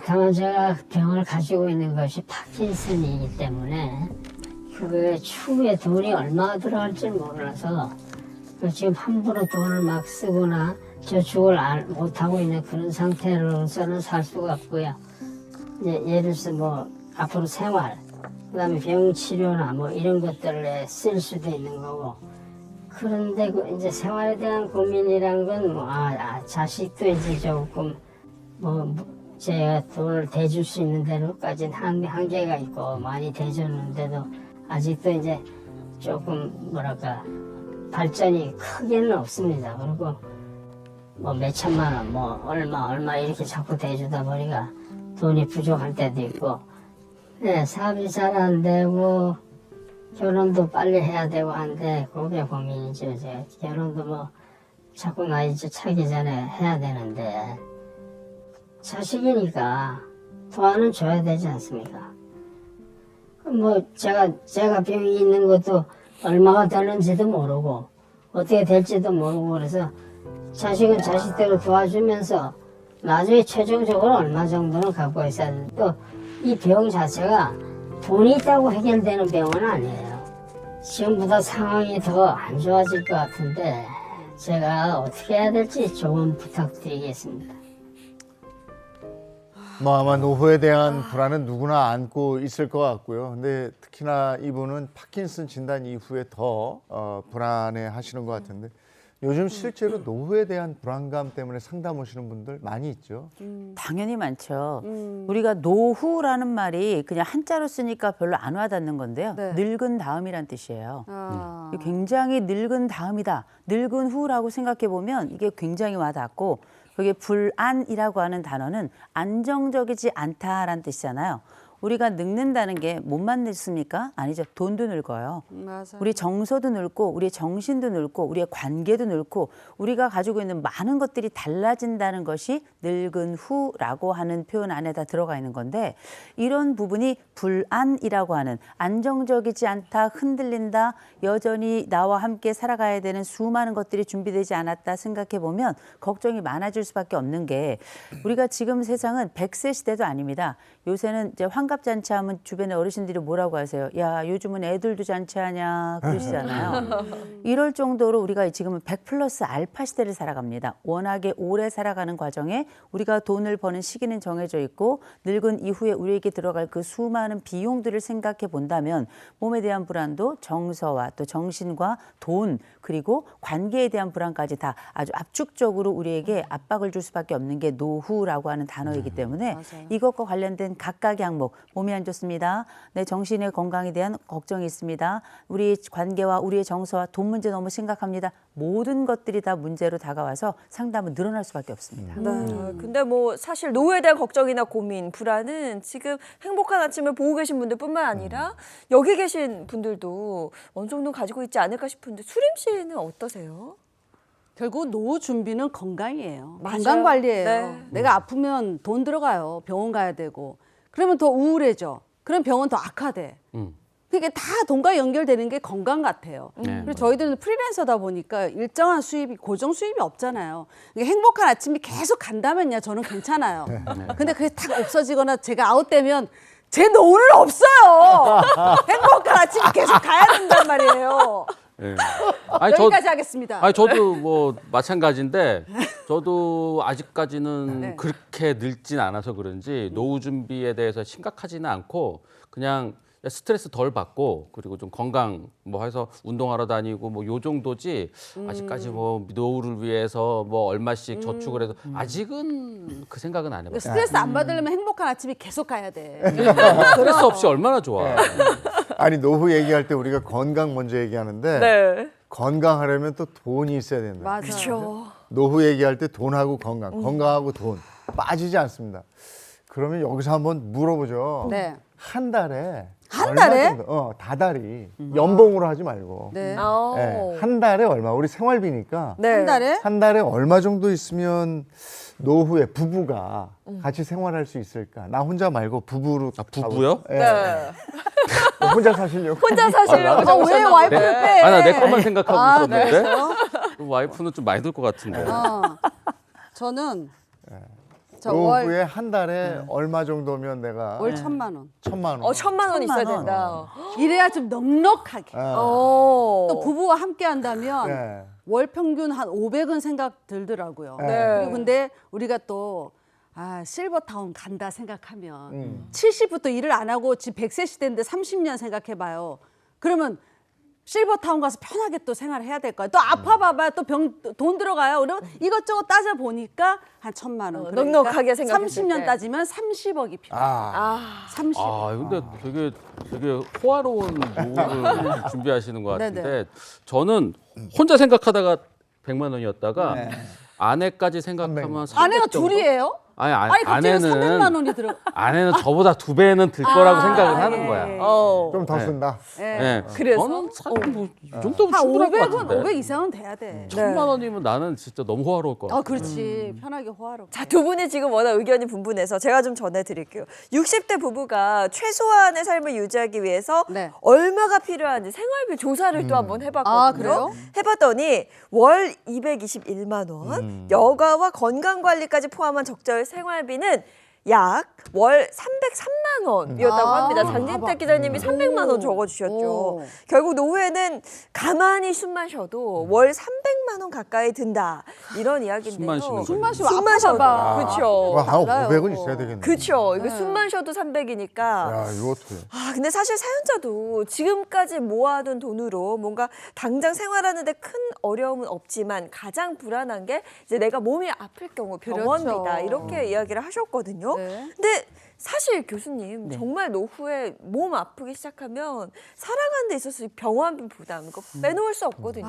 다만 제가 병을 가지고 있는 것이 파킨슨이기 때문에 그게 추후에 돈이 얼마나 들어갈지 몰라서 지금 함부로 돈을 막 쓰거나 저축을 못하고 있는 그런 상태로서는 살 수가 없고요. 예를 들어서 뭐 앞으로 생활, 그다음에 병 치료나 뭐 이런 것들에 쓸 수도 있는 거고. 그런데 이제 생활에 대한 고민이란 건 뭐 자식도 이제 조금 뭐 제가 돈을 대줄 수 있는 대로까지는 한계가 있고 많이 대줬는데도 아직도 이제 조금 뭐랄까 발전이 크게는 없습니다. 그리고 뭐 몇천만 원, 뭐 얼마 이렇게 자꾸 대주다 보니까 돈이 부족할 때도 있고, 네, 사업이 잘 안 되고 결혼도 빨리 해야 되고 한데 그게 고민이죠. 제가 결혼도 뭐 자꾸 나이 차기 전에 해야 되는데 자식이니까 도와는 줘야 되지 않습니까? 뭐 제가 병이 있는 것도 얼마가 되는지도 모르고 어떻게 될지도 모르고 그래서 자식은 자식대로 도와주면서 나중에 최종적으로 얼마 정도는 갖고 있어야 되는데 또 이 병 자체가 돈이 있다고 해결되는 병은 아니에요. 지금보다 상황이 더 안 좋아질 것 같은데 제가 어떻게 해야 될지 조금 부탁드리겠습니다. 뭐 아마 노후에 대한 불안은 누구나 안고 있을 것 같고요. 근데 특히나 이분은 파킨슨 진단 이후에 더 불안해 하시는 것 같은데 요즘 실제로 노후에 대한 불안감 때문에 상담 오시는 분들 많이 있죠. 당연히 많죠. 우리가 노후라는 말이 그냥 한자로 쓰니까 별로 안 와닿는 건데요. 네. 늙은 다음이란 뜻이에요. 굉장히 늙은 다음이다. 늙은 후라고 생각해 보면 이게 굉장히 와닿고 그게 불안이라고 하는 단어는 안정적이지 않다라는 뜻이잖아요. 우리가 늙는다는 게 몸만 늙습니까? 아니죠. 돈도 늙어요. 맞아요. 우리 정서도 늙고 우리의 정신도 늙고 우리의 관계도 늙고 우리가 가지고 있는 많은 것들이 달라진다는 것이 늙은 후라고 하는 표현 안에다 들어가 있는 건데 이런 부분이 불안이라고 하는 안정적이지 않다, 흔들린다, 여전히 나와 함께 살아가야 되는 수많은 것들이 준비되지 않았다 생각해 보면 걱정이 많아질 수밖에 없는 게 우리가 지금 세상은 100세 시대도 아닙니다. 요새는 이제 환갑잔치하면 주변에 어르신들이 뭐라고 하세요? 야, 요즘은 애들도 잔치하냐 그러시잖아요. 이럴 정도로 우리가 지금은 100 플러스 알파 시대를 살아갑니다. 워낙에 오래 살아가는 과정에 우리가 돈을 버는 시기는 정해져 있고 늙은 이후에 우리에게 들어갈 그 수많은 비용들을 생각해 본다면 몸에 대한 불안도 정서와 또 정신과 돈 그리고 관계에 대한 불안까지 다 아주 압축적으로 우리에게 압박을 줄 수밖에 없는 게 노후라고 하는 단어이기 때문에 이것과 관련된 각각의 항목 몸이 안 좋습니다. 내 정신의 건강에 대한 걱정이 있습니다. 우리 관계와 우리의 정서와 돈 문제 너무 심각합니다. 모든 것들이 다 문제로 다가와서 상담은 늘어날 수밖에 없습니다. 네. 근데 뭐 사실 노후에 대한 걱정이나 고민, 불안은 지금 행복한 아침을 보고 계신 분들뿐만 아니라 여기 계신 분들도 어느 정도 가지고 있지 않을까 싶은데 수림 씨는 어떠세요? 결국 노후 준비는 건강이에요. 맞아요. 건강 관리예요. 네. 내가 아프면 돈 들어가요. 병원 가야 되고. 그러면 더 우울해져. 그럼 병원 더 악화돼. 그게 다 돈과 연결되는 게 건강 같아요. 그리고 저희들은 프리랜서다 보니까 일정한 수입이 고정 수입이 없잖아요. 그러니까 행복한 아침이 계속 간다면요, 저는 괜찮아요. 근데 그게 탁 없어지거나 제가 아웃되면 제 노를 없어요. 행복한 아침 계속 가야 된단 말이에요. 예. 여기까지 하겠습니다. 아니 저도 뭐 마찬가지인데 저도 아직까지는 네. 그렇게 늙진 않아서 그런지 노후 준비에 대해서 심각하지는 않고 그냥 스트레스 덜 받고 그리고 좀 건강 뭐 해서 운동하러 다니고 뭐 요 정도지 아직까지 뭐 노후를 위해서 뭐 얼마씩 저축을 해서 아직은 그 생각은 안 해봤어요. 스트레스 안 받으려면 행복한 아침이 계속 가야 돼. 스트레스 없이 얼마나 좋아. 아니 노후 얘기할 때 우리가 건강 먼저 얘기하는데 네. 건강하려면 또 돈이 있어야 된다. 맞아요. 그렇죠. 노후 얘기할 때 돈하고 건강, 건강하고 돈 빠지지 않습니다. 그러면 여기서 한번 물어보죠. 네. 한 달에 한 얼마 달에? 정도? 다달이 연봉으로 하지 말고 네. 네, 한 달에 얼마? 우리 생활비니까 네. 한 달에? 한 달에 얼마 정도 있으면 노후에 부부가 같이 생활할 수 있을까? 나 혼자 말고 부부로 부부요? 예. 네. 혼자 사시려고? 혼자 사시려고 왜 와이프를 빼? 아 나 내 것만 생각하고 있었는데 그래요? 와이프는 좀 많이 들 것 같은데. 저는 저 월 노후에 한 달에 얼마 정도면 내가 1,000만 원. 1,000만 원. 1,000만 원 있어야 1,000만 원. 된다. 이래야 좀 넉넉하게. 오. 또 부부와 함께 한다면 네. 월 평균 한 500은 생각 들더라고요. 네. 그리고 근데 우리가 또 실버타운 간다 생각하면 70부터 일을 안 하고 지금 100세 시대인데 30년 생각해봐요. 그러면 실버타운 가서 편하게 또 생활해야 될 거야. 또 아파봐봐야 또 돈 들어가요. 그러면 이것저것 따져 보니까 한 1,000만 원. 넉넉하게 생각했을 30년 때. 따지면 30억이 필요해. 30억. 아 근데 되게 호화로운 노후를 준비하시는 것 같은데 네네. 저는 혼자 생각하다가 100만 원이었다가 아내까지 생각하면 300 아내가 정도? 둘이에요? 아니 아니 갑자기 아내는 300만 원이 들어. 아내는 저보다 2배는 들 거라고 생각을 하는 예. 거야. 좀 더 네. 쓴다. 네. 그래서? 저는 사실 뭐이 정도면 한 충분할 것 500은 같은데. 500 이상은 돼야 돼. 1,000만 원이면 나는 진짜 너무 호화로울 것 같아. 그렇지. 편하게 호화롭게. 자, 두 분이 지금 워낙 의견이 분분해서 제가 좀 전해드릴게요. 60대 부부가 최소한의 삶을 유지하기 위해서 네. 얼마가 필요한지 생활비 조사를 또 한번 해봤거든요. 그래요? 해봤더니 월 221만 원, 여가와 건강관리까지 포함한 적절 생활비는 약 월 303만 원이었다고 합니다. 장진택 기자님이 300만 원 적어주셨죠. 오. 결국 노후에는 가만히 숨만 쉬어도 월 300만 원 가까이 든다. 이런 이야기인데요. 숨만 쉬는 숨만 쉬면 숨만 쉬어도. 아파봐. 그렇죠. 한 달라요. 500은 있어야 되겠네. 그렇죠. 이거 숨만 쉬어도 300이니까. 야, 이거 어떻게? 근데 사실 사연자도 지금까지 모아둔 돈으로 뭔가 당장 생활하는데 큰 어려움은 없지만 가장 불안한 게 이제 내가 몸이 아플 경우 병원비다 그렇죠. 이렇게 이야기를 하셨거든요. 네. 근데 사실 교수님 정말 노후에 몸 아프기 시작하면 살아가는 데 있어서 이 병원비 부담 이거 빼놓을 수 없거든요.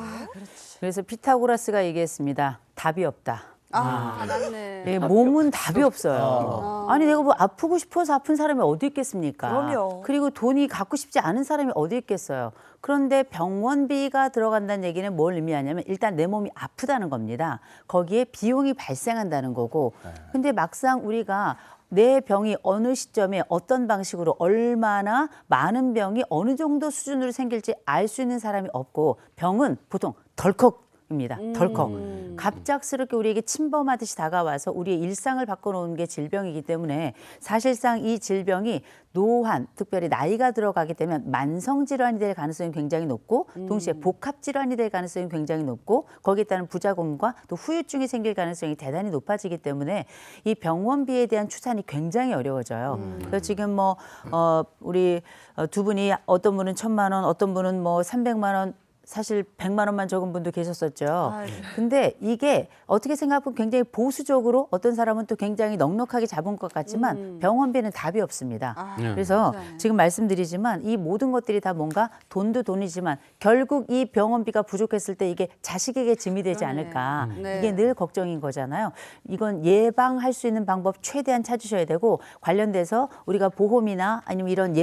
그래서 피타고라스가 얘기했습니다. 답이 없다. 맞네. 예, 몸은 답이 없어요. 아니 내가 뭐 아프고 싶어서 아픈 사람이 어디 있겠습니까? 그럼요. 그리고 돈이 갖고 싶지 않은 사람이 어디 있겠어요. 그런데 병원비가 들어간다는 얘기는 뭘 의미하냐면 일단 내 몸이 아프다는 겁니다. 거기에 비용이 발생한다는 거고. 근데 막상 우리가 내 병이 어느 시점에 어떤 방식으로 얼마나 많은 병이 어느 정도 수준으로 생길지 알 수 있는 사람이 없고 병은 보통 덜컥입니다. 덜컥. 갑작스럽게 우리에게 침범하듯이 다가와서 우리의 일상을 바꿔놓은 게 질병이기 때문에 사실상 이 질병이 노환, 특별히 나이가 들어가게 되면 만성질환이 될 가능성이 굉장히 높고 동시에 복합질환이 될 가능성이 굉장히 높고 거기에 따른 부작용과 또 후유증이 생길 가능성이 대단히 높아지기 때문에 이 병원비에 대한 추산이 굉장히 어려워져요. 그래서 지금 우리 두 분이 어떤 분은 1,000만 원, 어떤 분은 300만 원 사실 100만 원만 적은 분도 계셨었죠. 근데 이게 어떻게 생각하면 굉장히 보수적으로 어떤 사람은 또 굉장히 넉넉하게 잡은 것 같지만 병원비는 답이 없습니다. 그래서 지금 말씀드리지만 이 모든 것들이 다 뭔가 돈도 돈이지만 결국 이 병원비가 부족했을 때 이게 자식에게 짐이 되지 않을까. 네. 이게 늘 걱정인 거잖아요. 이건 예방할 수 있는 방법 최대한 찾으셔야 되고 관련돼서 우리가 보험이나 아니면 이런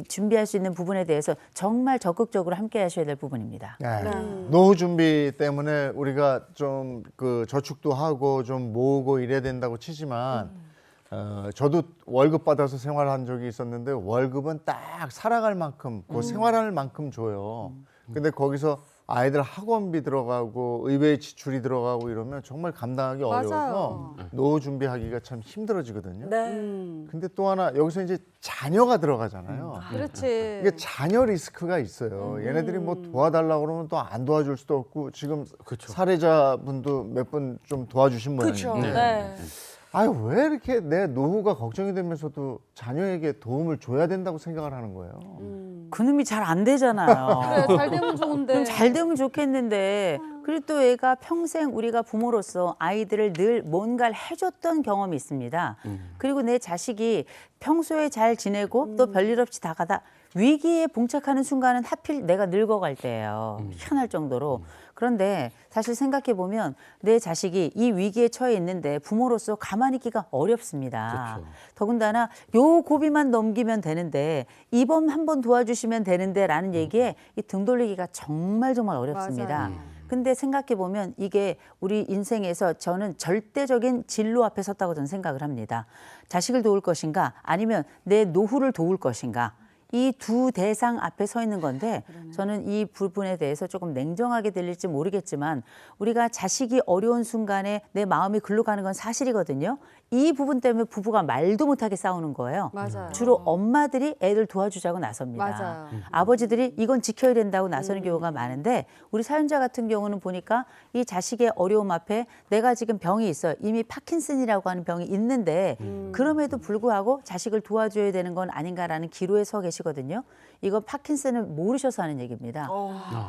준비할 수 있는 부분에 대해서 정말 적극적으로 함께 하셔야 될 부분입니다. 노후 준비 때문에 우리가 좀 그 저축도 하고 좀 모으고 이래야 된다고 치지만 저도 월급 받아서 생활한 적이 있었는데 월급은 딱 살아갈 만큼 그 생활할 만큼 줘요. 근데 거기서 아이들 학원비 들어가고 의외의 지출이 들어가고 이러면 정말 감당하기 어려워서 맞아요. 노후 준비하기가 참 힘들어지거든요. 네. 근데 또 하나 여기서 이제 자녀가 들어가잖아요. 그렇지. 이게 자녀 리스크가 있어요. 얘네들이 뭐 도와달라고 그러면 또 안 도와줄 수도 없고 지금 사례자분도 몇 분 좀 도와주신 그렇죠. 모양인데 네. 아유 왜 이렇게 내 노후가 걱정이 되면서도 자녀에게 도움을 줘야 된다고 생각을 하는 거예요. 그놈이 잘 안 되잖아요. 그래, 잘 되면 좋은데. 그럼 잘 되면 좋겠는데 그리고 또 애가 평생 우리가 부모로서 아이들을 늘 뭔가를 해줬던 경험이 있습니다. 그리고 내 자식이 평소에 잘 지내고 또 별일 없이 다가다 위기에 봉착하는 순간은 하필 내가 늙어갈 때예요. 희한할 정도로. 그런데 사실 생각해 보면 내 자식이 이 위기에 처해 있는데 부모로서 가만히 있기가 어렵습니다. 그렇죠. 더군다나 요 고비만 넘기면 되는데 이번 한번 도와주시면 되는데라는 얘기에 이 등 돌리기가 정말 어렵습니다. 맞아요. 근데 생각해 보면 이게 우리 인생에서 저는 절대적인 진로 앞에 섰다고 저는 생각을 합니다. 자식을 도울 것인가 아니면 내 노후를 도울 것인가. 이 두 대상 앞에 서 있는 건데 저는 이 부분에 대해서 조금 냉정하게 들릴지 모르겠지만 우리가 자식이 어려운 순간에 내 마음이 글로 가는 건 사실이거든요. 이 부분 때문에 부부가 말도 못하게 싸우는 거예요. 맞아요. 주로 엄마들이 애들 도와주자고 나섭니다. 맞아요. 아버지들이 이건 지켜야 된다고 나서는 경우가 많은데 우리 사연자 같은 경우는 보니까 이 자식의 어려움 앞에 내가 지금 병이 있어요. 이미 파킨슨이라고 하는 병이 있는데 그럼에도 불구하고 자식을 도와줘야 되는 건 아닌가라는 기로에 서 계시거든요. 이건 파킨슨을 모르셔서 하는 얘기입니다.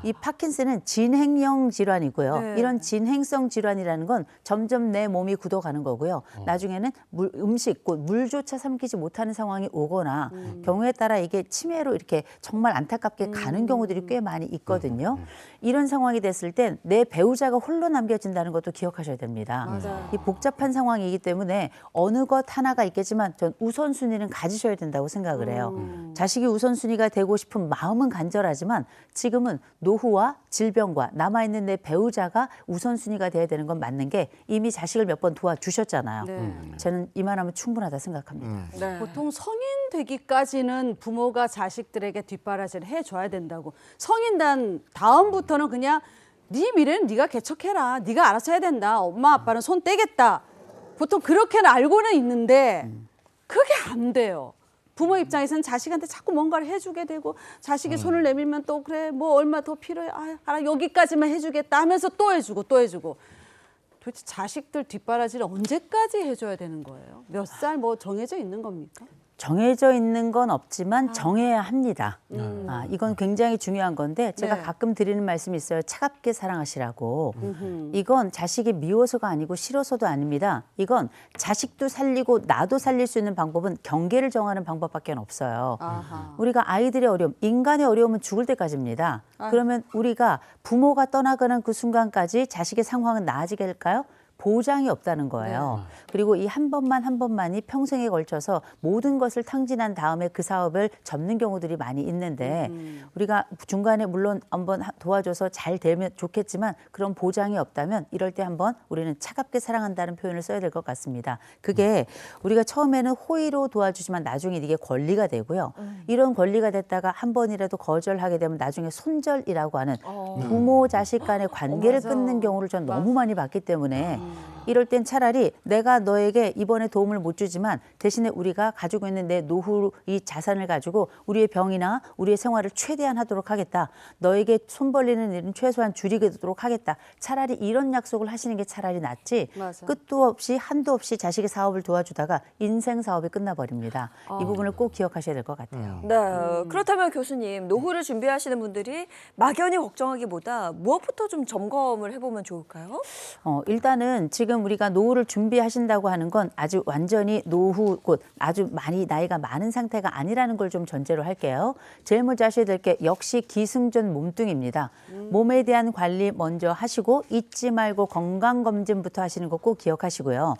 이 파킨슨은 진행형 질환이고요. 네. 이런 진행성 질환이라는 건 점점 내 몸이 굳어가는 거고요. 나중에는 음식, 곧 물조차 삼키지 못하는 상황이 오거나 경우에 따라 이게 치매로 이렇게 정말 안타깝게 가는 경우들이 꽤 많이 있거든요. 이런 상황이 됐을 땐 내 배우자가 홀로 남겨진다는 것도 기억하셔야 됩니다. 맞아요. 이 복잡한 상황이기 때문에 어느 것 하나가 있겠지만 전 우선순위는 가지셔야 된다고 생각을 해요. 자식이 우선순위가 되고 싶은 마음은 간절하지만 지금은 노후와 질병과 남아있는 내 배우자가 우선순위가 돼야 되는 건 맞는 게 이미 자식을 몇 번 도와주셨잖아요. 네. 저는 이만하면 충분하다 생각합니다. 네. 보통 성인 되기까지는 부모가 자식들에게 뒷바라지를 해줘야 된다고. 성인 된 다음부터는 그냥 네 미래는 네가 개척해라. 네가 알아서 해야 된다. 엄마 아빠는 손 떼겠다. 보통 그렇게는 알고는 있는데 그게 안 돼요. 부모 입장에서는 자식한테 자꾸 뭔가를 해주게 되고 자식이 손을 내밀면 또 그래 뭐 얼마 더 필요해. 아, 알아 여기까지만 해주겠다 하면서 또 해주고 또 해주고. 도대체 자식들 뒷바라지를 언제까지 해줘야 되는 거예요? 몇 살 뭐 정해져 있는 겁니까? 정해져 있는 건 없지만 정해야 합니다. 이건 굉장히 중요한 건데 제가 네. 가끔 드리는 말씀이 있어요. 차갑게 사랑하시라고. 이건 자식이 미워서가 아니고 싫어서도 아닙니다. 이건 자식도 살리고 나도 살릴 수 있는 방법은 경계를 정하는 방법밖에 없어요. 아하. 우리가 아이들의 어려움, 인간의 어려움은 죽을 때까지입니다. 그러면 우리가 부모가 떠나가는 그 순간까지 자식의 상황은 나아지게 할까요? 보장이 없다는 거예요. 그리고 이 한 번만이 평생에 걸쳐서 모든 것을 탕진한 다음에 그 사업을 접는 경우들이 많이 있는데 우리가 중간에 물론 한번 도와줘서 잘 되면 좋겠지만 그런 보장이 없다면 이럴 때 한번 우리는 차갑게 사랑한다는 표현을 써야 될 것 같습니다. 그게 우리가 처음에는 호의로 도와주지만 나중에 이게 권리가 되고요. 이런 권리가 됐다가 한 번이라도 거절하게 되면 나중에 손절이라고 하는 부모 자식 간의 관계를 맞아. 끊는 경우를 전 너무 많이 봤기 때문에 이럴 땐 차라리 내가 너에게 이번에 도움을 못 주지만 대신에 우리가 가지고 있는 내 노후 이 자산을 가지고 우리의 병이나 우리의 생활을 최대한 하도록 하겠다. 너에게 손 벌리는 일은 최소한 줄이도록 하겠다. 차라리 이런 약속을 하시는 게 차라리 낫지. 맞아. 끝도 없이 한도 없이 자식의 사업을 도와주다가 인생 사업이 끝나버립니다. 이 부분을 꼭 기억하셔야 될 것 같아요. 네. 그렇다면 교수님, 노후를 준비하시는 분들이 막연히 걱정하기보다 무엇부터 좀 점검을 해보면 좋을까요? 일단은 지금 우리가 노후를 준비하신다고 하는 건 아주 완전히 노후 곧 아주 많이 나이가 많은 상태가 아니라는 걸 좀 전제로 할게요. 제일 먼저 하셔야 될 게 역시 기승전 몸뚱입니다. 몸에 대한 관리 먼저 하시고 잊지 말고 건강검진부터 하시는 거 꼭 기억하시고요.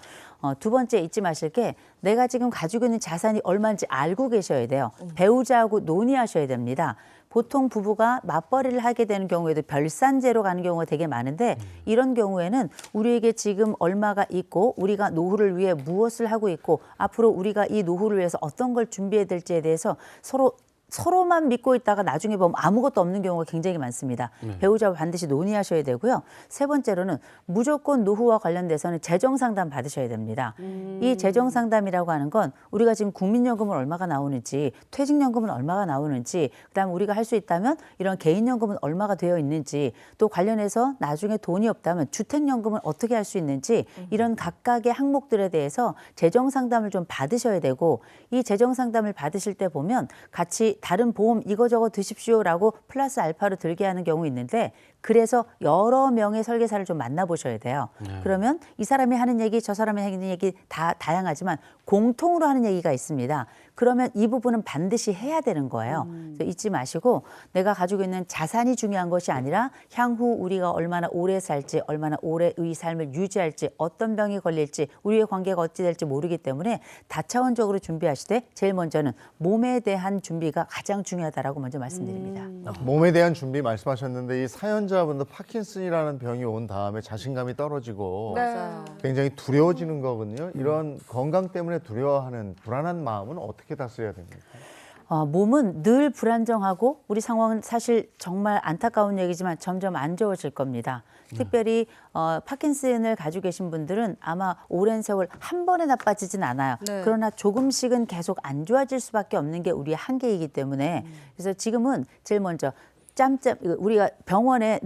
두 번째 잊지 마실 게 내가 지금 가지고 있는 자산이 얼마인지 알고 계셔야 돼요. 배우자하고 논의하셔야 됩니다. 보통 부부가 맞벌이를 하게 되는 경우에도 별산제로 가는 경우가 되게 많은데 이런 경우에는 우리에게 지금 얼마가 있고 우리가 노후를 위해 무엇을 하고 있고 앞으로 우리가 이 노후를 위해서 어떤 걸 준비해야 될지에 대해서 서로 서로만 믿고 있다가 나중에 보면 아무것도 없는 경우가 굉장히 많습니다. 배우자와 반드시 논의하셔야 되고요. 세 번째로는 무조건 노후와 관련돼서는 재정상담 받으셔야 됩니다. 이 재정상담이라고 하는 건 우리가 지금 국민연금은 얼마가 나오는지, 퇴직연금은 얼마가 나오는지, 그다음에 우리가 할 수 있다면 이런 개인연금은 얼마가 되어 있는지, 또 관련해서 나중에 돈이 없다면 주택연금은 어떻게 할 수 있는지, 이런 각각의 항목들에 대해서 재정상담을 좀 받으셔야 되고, 이 재정상담을 받으실 때 보면 같이 다른 보험 이거저거 드십시오라고 플러스 알파로 들게 하는 경우 있는데, 그래서 여러 명의 설계사를 좀 만나보셔야 돼요. 그러면 이 사람이 하는 얘기, 저 사람이 하는 얘기 다 다양하지만 공통으로 하는 얘기가 있습니다. 그러면 이 부분은 반드시 해야 되는 거예요. 그래서 잊지 마시고, 내가 가지고 있는 자산이 중요한 것이 아니라 향후 우리가 얼마나 오래 살지, 얼마나 오래 의 삶을 유지할지, 어떤 병이 걸릴지, 우리의 관계가 어찌 될지 모르기 때문에 다차원적으로 준비하시되 제일 먼저는 몸에 대한 준비가 가장 중요하다라고 먼저 말씀드립니다. 몸에 대한 준비 말씀하셨는데, 이 사연자분도 파킨슨이라는 병이 온 다음에 자신감이 떨어지고 굉장히 두려워지는 거거든요. 이런 건강 때문에 두려워하는 불안한 마음은 어떻게 다스려야 됩니까? 몸은 늘 불안정하고 우리 상황은 사실 정말 안타까운 얘기지만 점점 안 좋아질 겁니다. 특별히 파킨슨을 가지고 계신 분들은 아마 오랜 세월 한 번에 나빠지진 않아요. 그러나 조금씩은 계속 안 좋아질 수밖에 없는 게 우리의 한계이기 때문에, 그래서 지금은 제일 먼저 우리가 병원에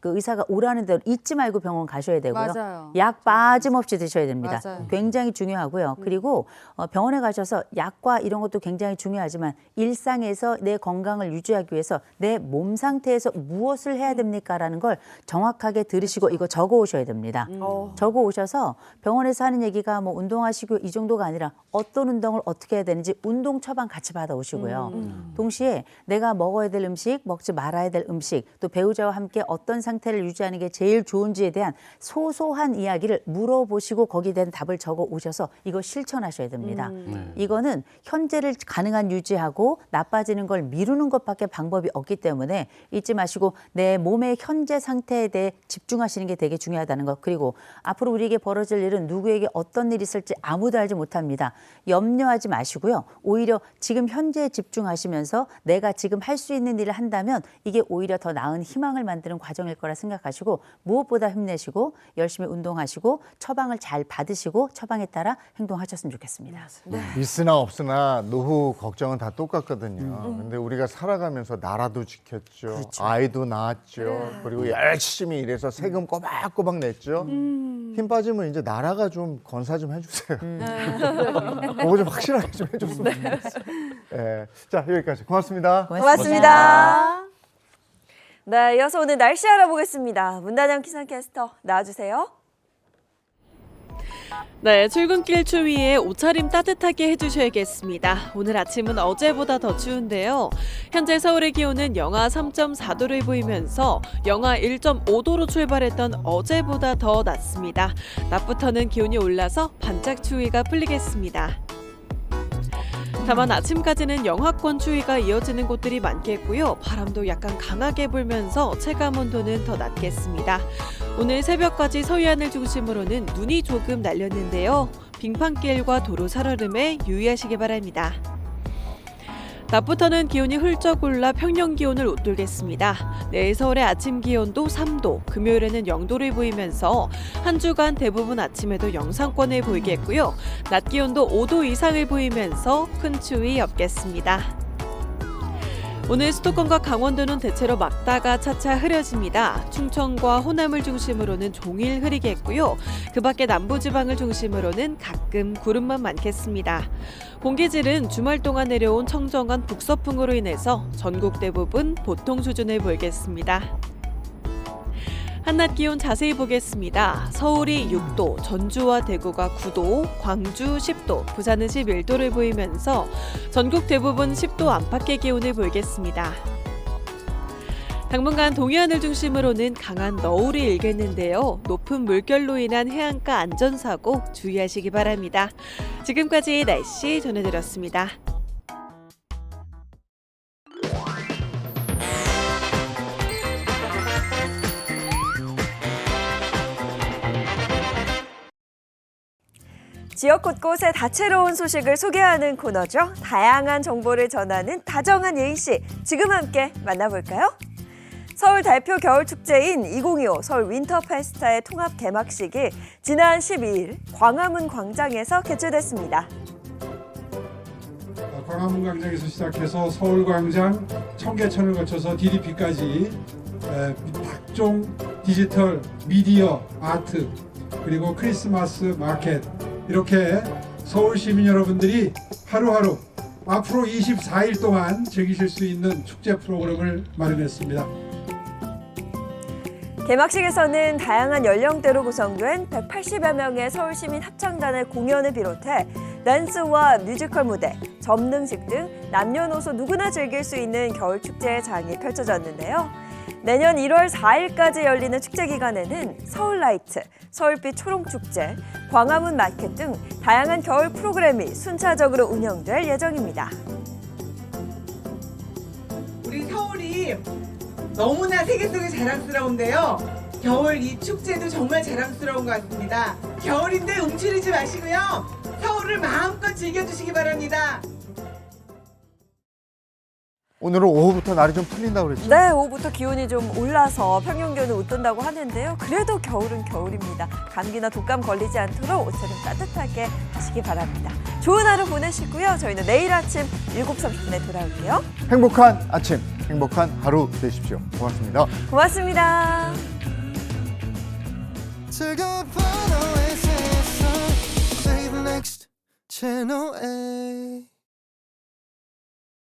그 의사가 오라는 대로 잊지 말고 병원 가셔야 되고요. 맞아요. 약 빠짐없이 드셔야 됩니다. 맞아요. 굉장히 중요하고요. 그리고 병원에 가셔서 약과 이런 것도 굉장히 중요하지만 일상에서 내 건강을 유지하기 위해서 내 몸 상태에서 무엇을 해야 됩니까라는 걸 정확하게 들으시고 이거 적어 오셔야 됩니다. 적어 오셔서 병원에서 하는 얘기가 뭐 운동하시고 이 정도가 아니라 어떤 운동을 어떻게 해야 되는지 운동 처방 같이 받아 오시고요. 동시에 내가 먹어야 될 음식, 먹지 말아야 될 음식, 또 배우자와 함께 어떤 상태를 유지하는 게 제일 좋은지에 대한 소소한 이야기를 물어보시고 거기에 대한 답을 적어 오셔서 이거 실천하셔야 됩니다. 이거는 현재를 가능한 유지하고 나빠지는 걸 미루는 것밖에 방법이 없기 때문에 잊지 마시고 내 몸의 현재 상태에 대해 집중하시는 게 되게 중요하다는 것. 그리고 앞으로 우리에게 벌어질 일은 누구에게 어떤 일이 있을지 아무도 알지 못합니다. 염려하지 마시고요. 오히려 지금 현재에 집중하시면서 내가 지금 할 수 있는 일을 한다면 이게 오히려 더 나은 희망을 만드는 과정일 거라 생각하시고 무엇보다 힘내시고 열심히 운동하시고 처방을 잘 받으시고 처방에 따라 행동하셨으면 좋겠습니다. 있으나 없으나 노후 걱정은 다 똑같거든요. 근데 우리가 살아가면서 나라도 지켰죠. 아이도 낳았죠. 그리고 열심히 일해서 세금 꼬박꼬박 냈죠. 힘 빠지면 이제 나라가 좀 건사 좀 해주세요. 그거 좀 확실하게 좀 해줬으면 좋겠어요. 네. 자, 여기까지. 고맙습니다. 고맙습니다. 네, 이어서 오늘 날씨 알아보겠습니다. 문단영 기상캐스터 나와주세요. 네, 출근길 추위에 옷차림 따뜻하게 해주셔야겠습니다. 오늘 아침은 어제보다 더 추운데요. 현재 서울의 기온은 영하 3.4도를 보이면서 영하 1.5도로 출발했던 어제보다 더 낮습니다. 낮부터는 기온이 올라서 반짝 추위가 풀리겠습니다. 다만 아침까지는 영하권 추위가 이어지는 곳들이 많겠고요. 바람도 약간 강하게 불면서 체감 온도는 더 낮겠습니다. 오늘 새벽까지 서해안을 중심으로는 눈이 조금 날렸는데요. 빙판길과 도로 살얼음에 유의하시기 바랍니다. 낮부터는 기온이 훌쩍 올라 평년 기온을 웃돌겠습니다. 내일 서울의 아침 기온도 3도, 금요일에는 0도를 보이면서 한 주간 대부분 아침에도 영상권을 보이겠고요. 낮 기온도 5도 이상을 보이면서 큰 추위 없겠습니다. 오늘 수도권과 강원도는 대체로 맑다가 차차 흐려집니다. 충청과 호남을 중심으로는 종일 흐리겠고요. 그 밖에 남부지방을 중심으로는 가끔 구름만 많겠습니다. 공기질은 주말 동안 내려온 청정한 북서풍으로 인해서 전국 대부분 보통 수준을 보이겠습니다. 한낮 기온 자세히 보겠습니다. 서울이 6도, 전주와 대구가 9도, 광주 10도, 부산은 11도를 보이면서 전국 대부분 10도 안팎의 기온을 보이겠습니다. 당분간 동해안을 중심으로는 강한 너울이 일겠는데요. 높은 물결로 인한 해안가 안전사고 주의하시기 바랍니다. 지금까지 날씨 전해드렸습니다. 지역 곳곳의 다채로운 소식을 소개하는 코너죠. 다양한 정보를 전하는 다정한 예인 씨, 지금 함께 만나볼까요? 서울 대표 겨울축제인 2025 서울 윈터 페스타의 통합 개막식이 지난 12일 광화문 광장에서 개최됐습니다. 광화문 광장에서 시작해서 서울광장, 청계천을 거쳐서 DDP까지 각종 디지털, 미디어, 아트, 그리고 크리스마스 마켓, 이렇게 서울 시민 여러분들이 하루하루 앞으로 24일 동안 즐기실 수 있는 축제 프로그램을 마련했습니다. 개막식에서는 다양한 연령대로 구성된 180여 명의 서울시민 합창단의 공연을 비롯해 댄스와 뮤지컬 무대, 점능식 등 남녀노소 누구나 즐길 수 있는 겨울축제의 장이 펼쳐졌는데요. 내년 1월 4일까지 열리는 축제 기간에는 서울라이트, 서울빛 초롱축제, 광화문 마켓 등 다양한 겨울 프로그램이 순차적으로 운영될 예정입니다. 우리 서울이 너무나 세계 속에 자랑스러운데요. 겨울 이 축제도 정말 자랑스러운 것 같습니다. 겨울인데 움츠리지 마시고요. 서울을 마음껏 즐겨주시기 바랍니다. 오늘은 오후부터 날이 좀 풀린다고 그랬죠? 네, 오후부터 기온이 좀 올라서 평년 기온을 웃돈다고 하는데요. 그래도 겨울은 겨울입니다. 감기나 독감 걸리지 않도록 옷차림 따뜻하게 하시기 바랍니다. 좋은 하루 보내시고요. 저희는 내일 아침 7시 30분에 돌아올게요. 행복한 아침, 행복한 하루 되십시오. 고맙습니다. 고맙습니다. 즐거운 하루의 세상, Play the next channel.